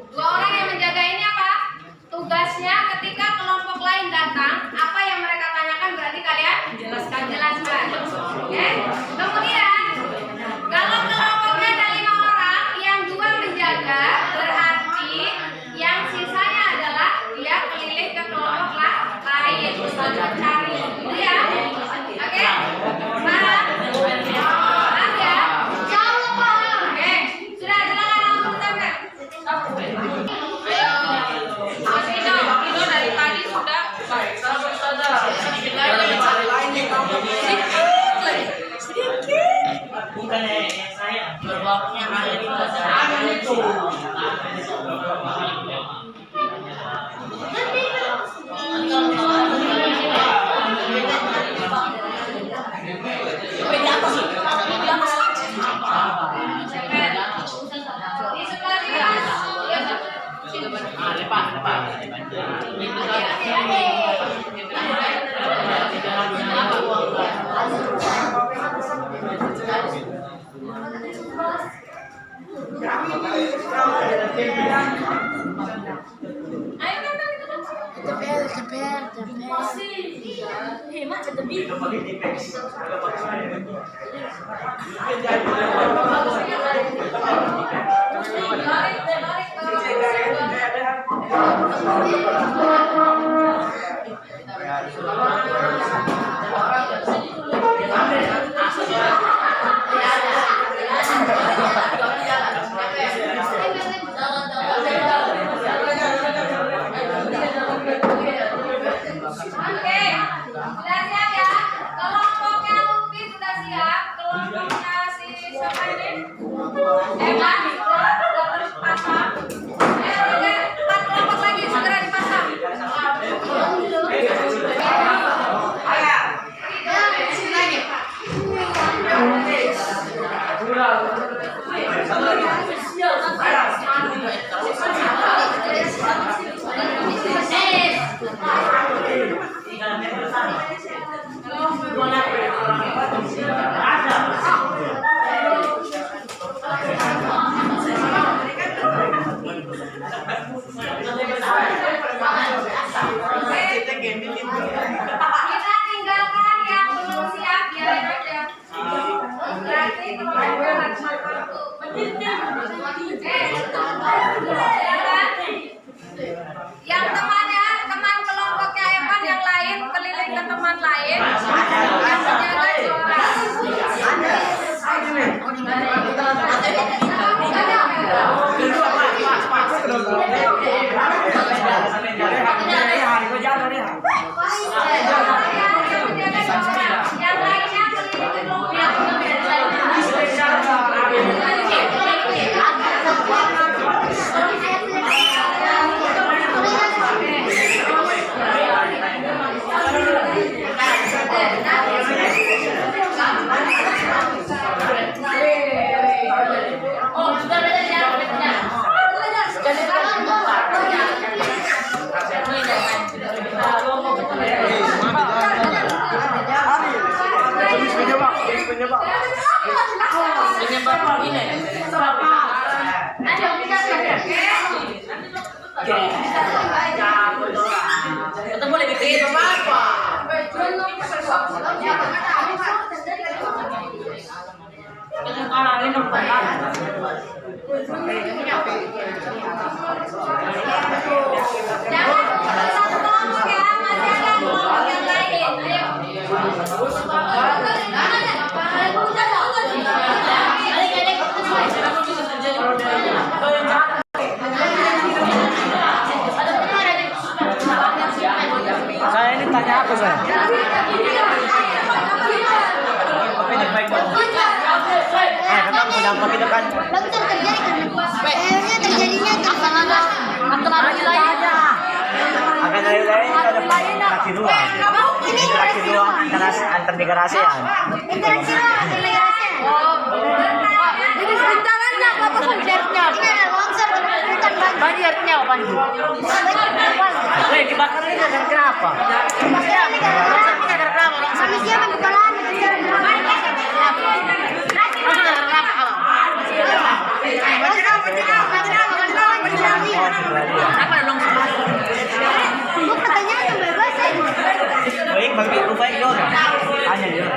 2 orang yang menjaga ini apa? Tugasnya ketika kelompok lain cari itu ya. Oke? Paham? Paham ya? Insyaallah paham. Oke, sudah silakan langsung tanya. Ayo, Mas Ino dari tadi sudah baik. Bukan yang saya berbaunya ada di ada itu. Oke, sudah siap ya? Kelompoknya Lutfi sudah siap. Kelompoknya si siapa ini? Eman sudah terpasang. Oke, 4 kelompok lagi segera dipasang. Kita tinggalkan yang belum siap ya aja. Berarti kelompoknya harus satu. Yang temannya, teman kelompoknya Evan yang lain keliling ke teman lain. Yang menjaga juara. Yang lainnya keliling Ketemu lagi gitu apa? Jangan satu kelompok ya, masih ada kelompok yang lain. Saya ini tanya apa saya? Kenapa dampak itu kan? Longsor terjadi karena airnya terjadinya antara Akan dari lain ada interaksi ruang. Interaksi ruang antar negara ASEAN. interaksi ruang antara negara ASEAN. Jadi sebenarnya apa konsepnya? Ini ada longsor bukan Banjirnya apa? Weh, dibakar ini dan kenapa? manusia membukalan Lu katanya bebas ya? Baik, bagi baik dong. Hanya dia.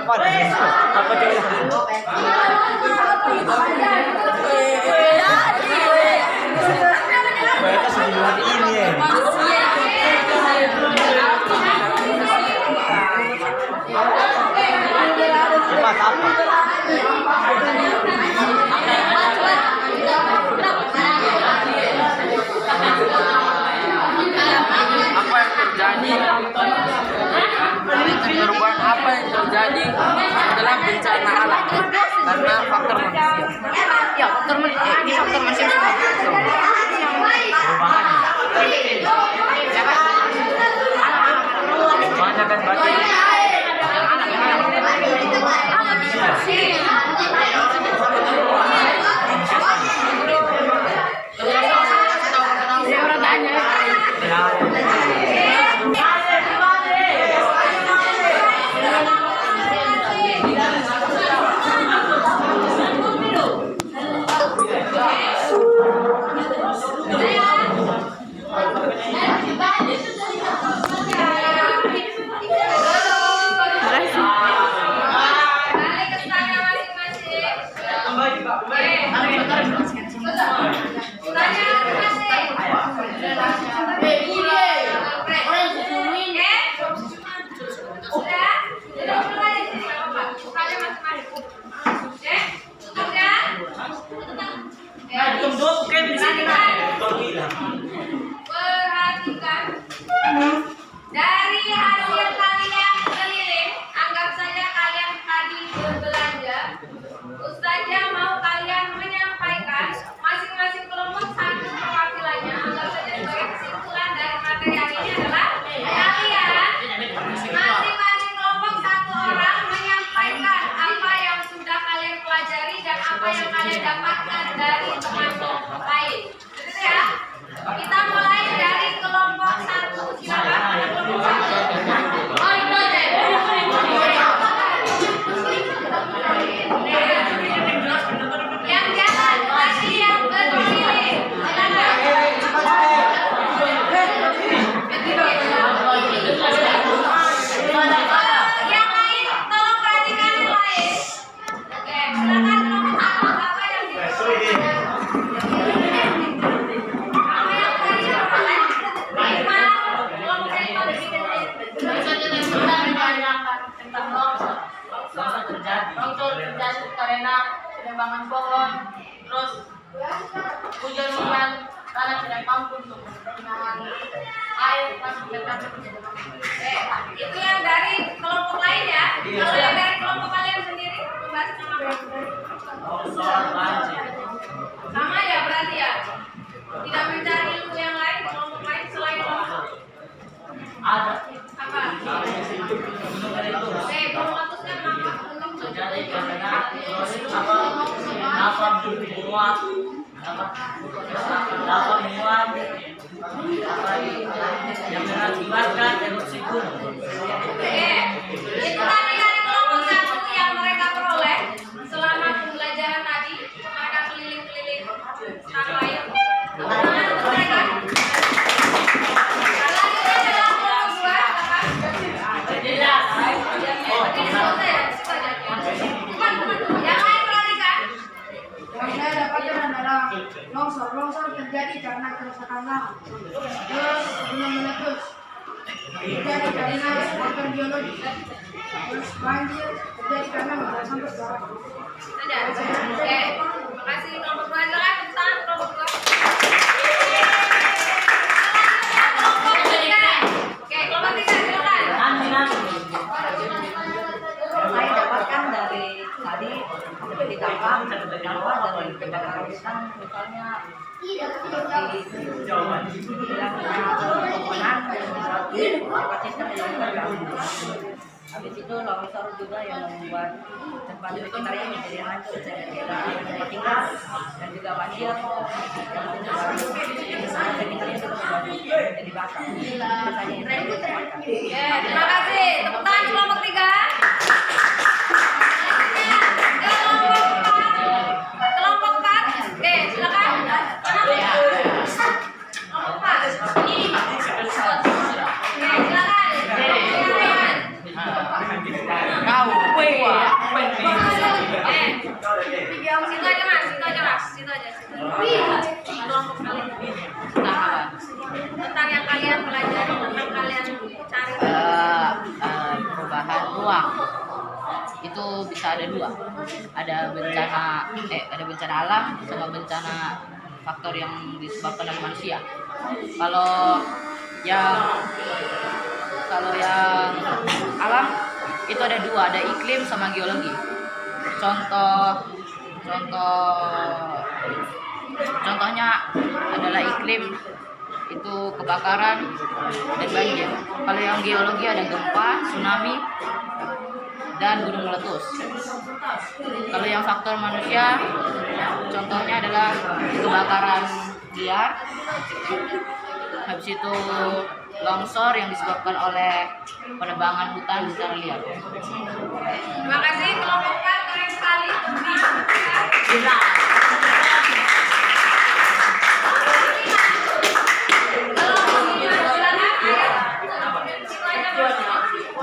apa? Apa dia? Mereka sejumlah ini ya. Cepat apa? Apa yang terjadi? Perubahan apa yang terjadi adalah bencana alam karena faktor manusia. Ya, faktor manusia. Ini faktor manusia semua. Banyak kan berarti. Perhatikan dari hasil kalian keliling, anggap saja kalian tadi berbelanja. Ustazah mau kalian menyampaikan masing-masing kelompok satu perwakilannya. Anggap saja sebagai kesimpulan dari materi hari ini adalah kalian masing-masing kelompok satu orang menyampaikan apa yang sudah kalian pelajari dan apa yang kalian dapatkan dari teman lain. Begitu ya? Kita mulai dari kelompok satu. Silakan kelompok satu. Oh, itu aja. Yang jalan tadi yang berkeliling. Yang lain tolong perhatikan yang lain. Oke, silakan kelompok satu. Apa yang diperlukan? Longsor terjadi karena penebangan pohon, terus hujan tanah tidak mampu untuk menahan air masuk ke tanah. Itu yang dari kelompok lain ya. Kalau yang dari kelompok kalian sendiri membahas tentang apa? Sama ya berarti ya. Tidak mencari ilmu yang lain, kelompok lain selain longsor. Ada. Apa? Memutuskan apa? Terjadi karena apa muat yang mengakibatkan erupsi gunung. Itu tadi dari kelompok satu yang mereka peroleh selama pembelajaran tadi. Mereka keliling-keliling tanah air. Tangan untuk mereka. Selanjutnya adalah kelompok dua. Apa? Ini selesai ya. Yang lain perhatikan. Yang saya dapatkan adalah longsor terjadi karena kerusakan lahan. Terus gunung meletus terjadi karena faktor biologis. Terus banjir terjadi karena membuang berdarah. Ada. Oke. Makasih kelompok dua. Silakan tepuk tangan kelompok dua. Kelompok tiga. Oke, kelompok tiga silakan. Saya dapatkan dari tadi ditambah bahwa dari kebakaran hutan misalnya habis itu longsor juga yang membuat tempat sekitarnya menjadi hancur dan tidak tinggal dan juga banjir yang menyebabkan sekitarnya juga menjadi basah. Terima kasih. Tepuk tangan kelompok tiga. Kelompok 4. Oke, silakan. Kelompok 4. Oke, silakan. Kau, ruang. Itu bisa ada dua, ada bencana alam sama bencana faktor yang disebabkan oleh manusia. Kalau yang alam itu ada dua, ada iklim sama geologi. Contohnya adalah iklim itu kebakaran dan banjir. Kalau yang geologi ada gempa, tsunami, dan gunung meletus. Kalau yang faktor manusia, contohnya adalah kebakaran liar, habis itu longsor yang disebabkan oleh penebangan hutan secara liar. Terima kasih kelompok K, keren sekali.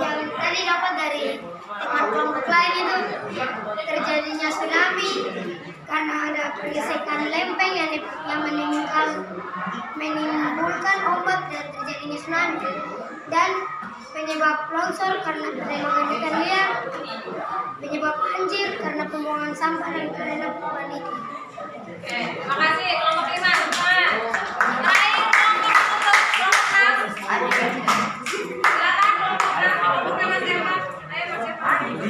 Yang tadi dapat dari teman kelompok lain itu terjadinya tsunami karena ada pergesekan lempeng yang menimbulkan ombak dan terjadinya tsunami, dan penyebab longsor karena penebangan hutan liar, penyebab banjir karena pembuangan sampah dan karena perubahan iklim. Oke, terima kasih kelompok 5. Terakhir kelompok 6. Silakan kelompok 6. Nama siapa? Ayo Mas Irfan.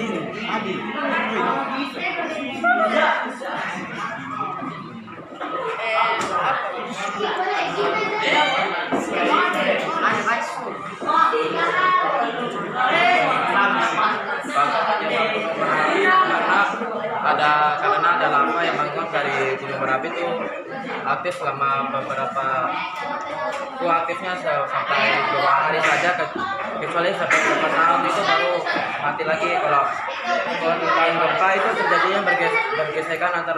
Karena ada lava yang menguap dari Gunung Merapi itu aktif selama beberapa aktifnya sampai 2 hari saja, kecuali sampai beberapa tahun itu baru mati lagi. Kalau tahun gempa itu terjadinya bergesekan antar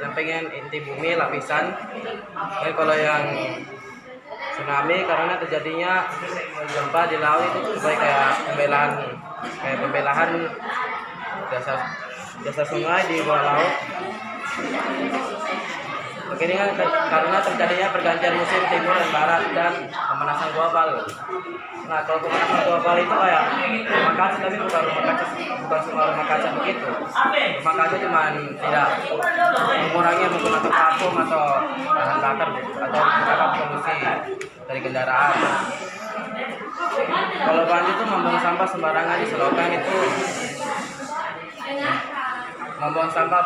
lempengan inti bumi lapisan. Tapi kalau yang tsunami karena terjadinya gempa di laut itu sebagai kayak pembelahan dasar sungai di bawah laut. Begini kan karena terjadinya pergantian musim timur dan barat dan pemanasan global. Nah, kalau pemanasan global itu kayak rumah kaca, tapi bukan semua rumah kaca begitu. Rumah kaca cuma tidak mengurangi menggunakan parfum atau bahan bakar atau menggunakan polusi dari kendaraan. Kalau banjir itu membuang sampah sembarangan di selokan itu membuang sampah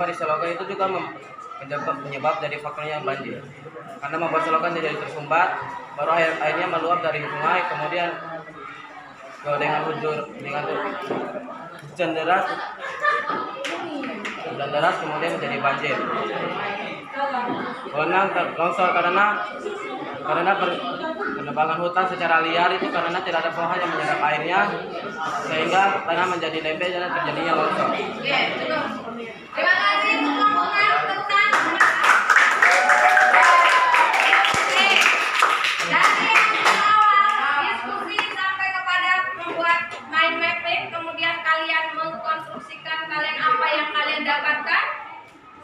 di selokan itu juga penyebab dari faktornya banjir. Karena membuat selokan jadi tersumbat, baru airnya meluap dari sungai, kemudian dengan hujan deras kemudian menjadi banjir. Longsor karena penebangan hutan secara liar itu karena tidak ada pohon yang menyerap airnya, sehingga tanah menjadi lembek dan terjadinya longsor. Oke, cukup. Terima kasih kelompok 6. Tepuk tangan. Oke. Dari yang awal diskusi sampai kepada membuat mind mapping, kemudian kalian mengkonstruksikan apa yang kalian dapatkan.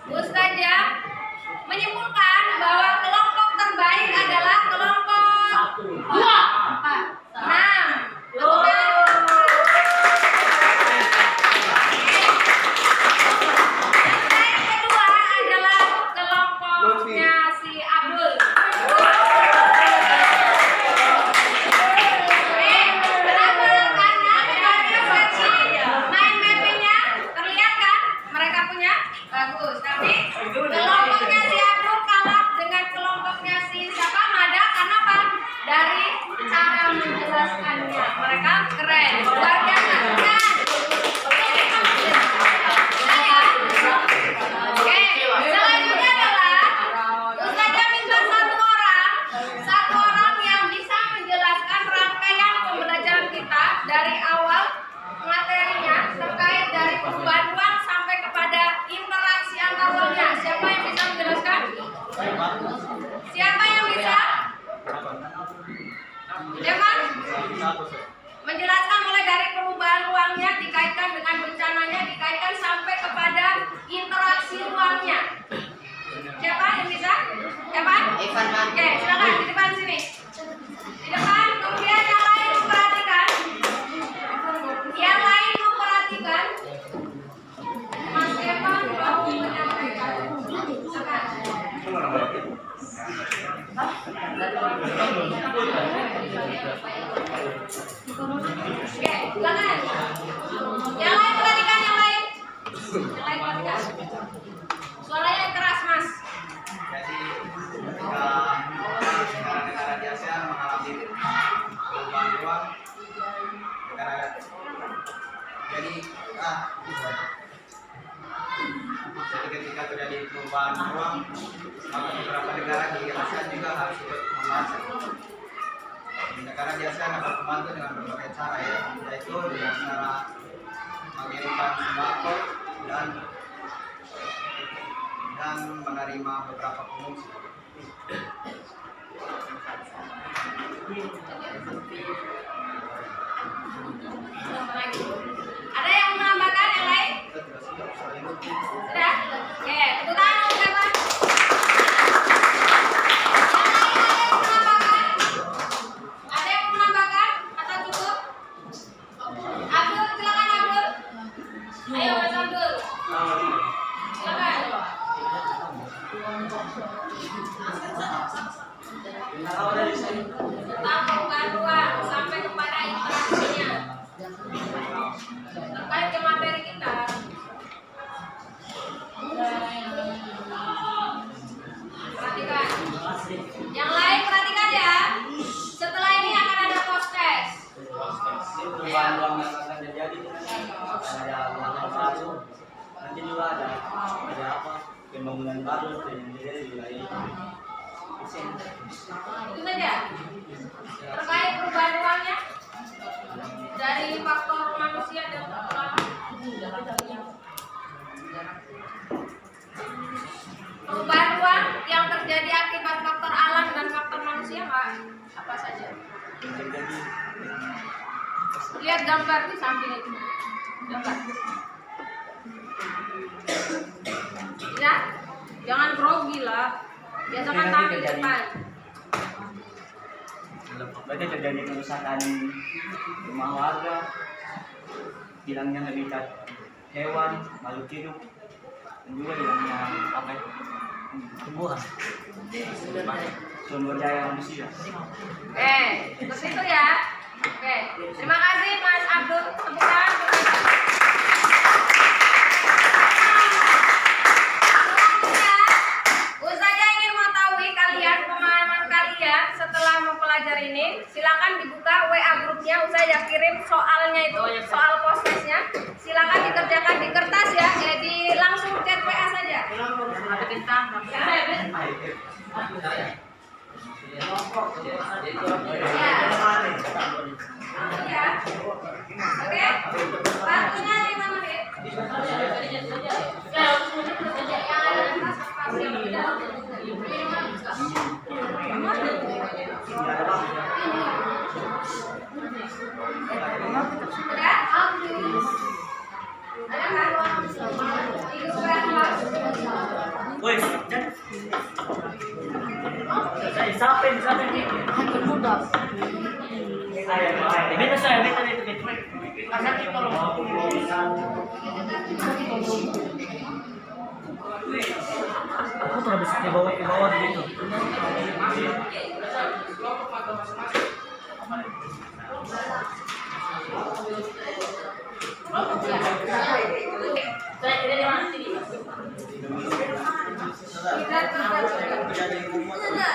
Ustazah menyimpulkan bahwa kelompok terbaik adalah kelompok 2. 6. Menjelaskan mulai dari perubahan ruangnya dikaitkan dengan bencananya, dikaitkan sampai kepada interaksi ruangnya. Siapa yang bisa? Evan? Oke, silakan di depan sini. Di depan, kemudian yang lain perhatikan. Oke, silakan. Yang lain perhatikan, yang lain. Yang lain perhatikan. Suaranya yang keras, Mas. Jadi ketika negara-negara di ASEAN mengalami perubahan ruang, jadi ketika terjadi perubahan ruang, maka beberapa negara di ASEAN juga harus ikut membantu. Negara di ASEAN dapat membantu dengan berbagai cara, ya, yaitu dengan cara mengirimkan sembako dan menerima beberapa pengungsi. Ada yang menambahkan yang lain? Sudah? Oke, tepuk tangan untuk siapa? Yang lain ada yang mau menambahkan? Atau cukup? Abdul, silakan Abdul. Ayo Mas Abdul. Silakan. Tentang perubahan ruang sampai kepada interaksinya terkait ke materi kita. Perhatikan. Yang lain perhatikan ya. Setelah ini akan ada post test. Perubahan ruang yang akan terjadi ada ruang baru, nanti juga ada apa pembangunan baru yang terjadi di wilayah ini. Itu saja. Terkait perubahan ruangnya dari faktor manusia dan faktor alam. Perubahan ruang yang terjadi akibat faktor alam dan faktor manusia apa saja? Lihat gambar di samping itu. Gambar. Ya, jangan grogi lah. Biasakan tampil di depan. Berarti terjadi kerusakan rumah warga, hilangnya habitat hewan, makhluk hidup, dan juga hilangnya tumbuhan, sumber daya manusia. Seperti itu ya. Oke, terima kasih Mas Abdul. Tepuk tangan. Ustazah ingin mengetahui kalian pemahaman kalian setelah mempelajari ini. Silakan dibuka WA grupnya. Ustazah kirim soalnya itu, soal postnya. Silakan dikerjakan di kertas ya. Jadi langsung chat WA saja. Ya. Oke. Waktunya 5 menit. Woi, sampai saya aku tuh habis ke bawah gitu.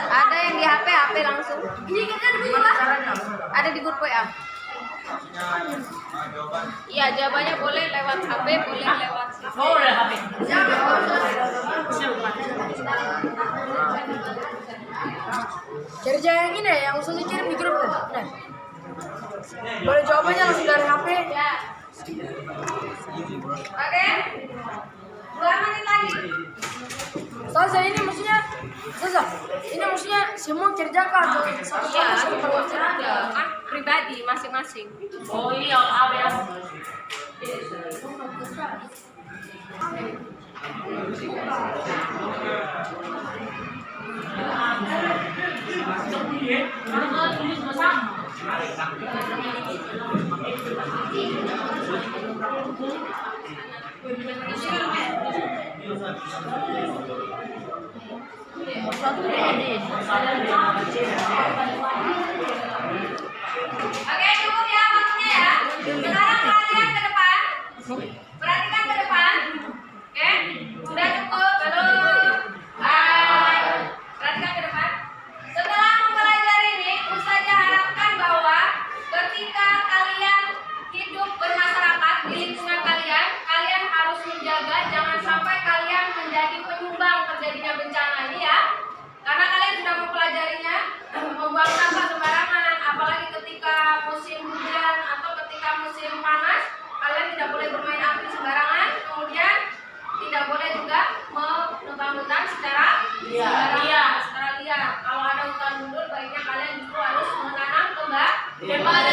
Ada yang di HP langsung. Ini kan ada di WA. Ada di grup WA. Iya, jawabannya boleh lewat HP, boleh lewat CC. Oh, udah HP. Kerja yang ini yang usulnya kirim di grup tuh. Nah. Boleh jawabannya langsung dari HP. Ya. Oke. 2 menit lagi. Ustazah ini maksudnya, ini maksudnya semua kerjakan atau satu Iya, satu kerja kan pribadi masing-masing. Oh iya, ABS. Oke, cukup ya waktunya ya. Sekarang kalian ke depan. Perhatikan ke depan. Oke, sudah cukup. Belum. Perhatikan ke depan. Setelah mempelajari ini, Ustazah harapkan bahwa ketika kalian hidup bermasyarakat di lingkungan kalian, kalian harus menjaga jangan sampai kalian menjadi penyumbang terjadinya bencana ini ya. Karena kalian sudah mempelajarinya, membuang sampah sembarangan, apalagi ketika musim hujan atau ketika musim panas, kalian tidak boleh bermain api sembarangan, kemudian tidak boleh juga menebang hutan secara liar. Kalau ada hutan gundul, baiknya kalian justru harus menanam kembali.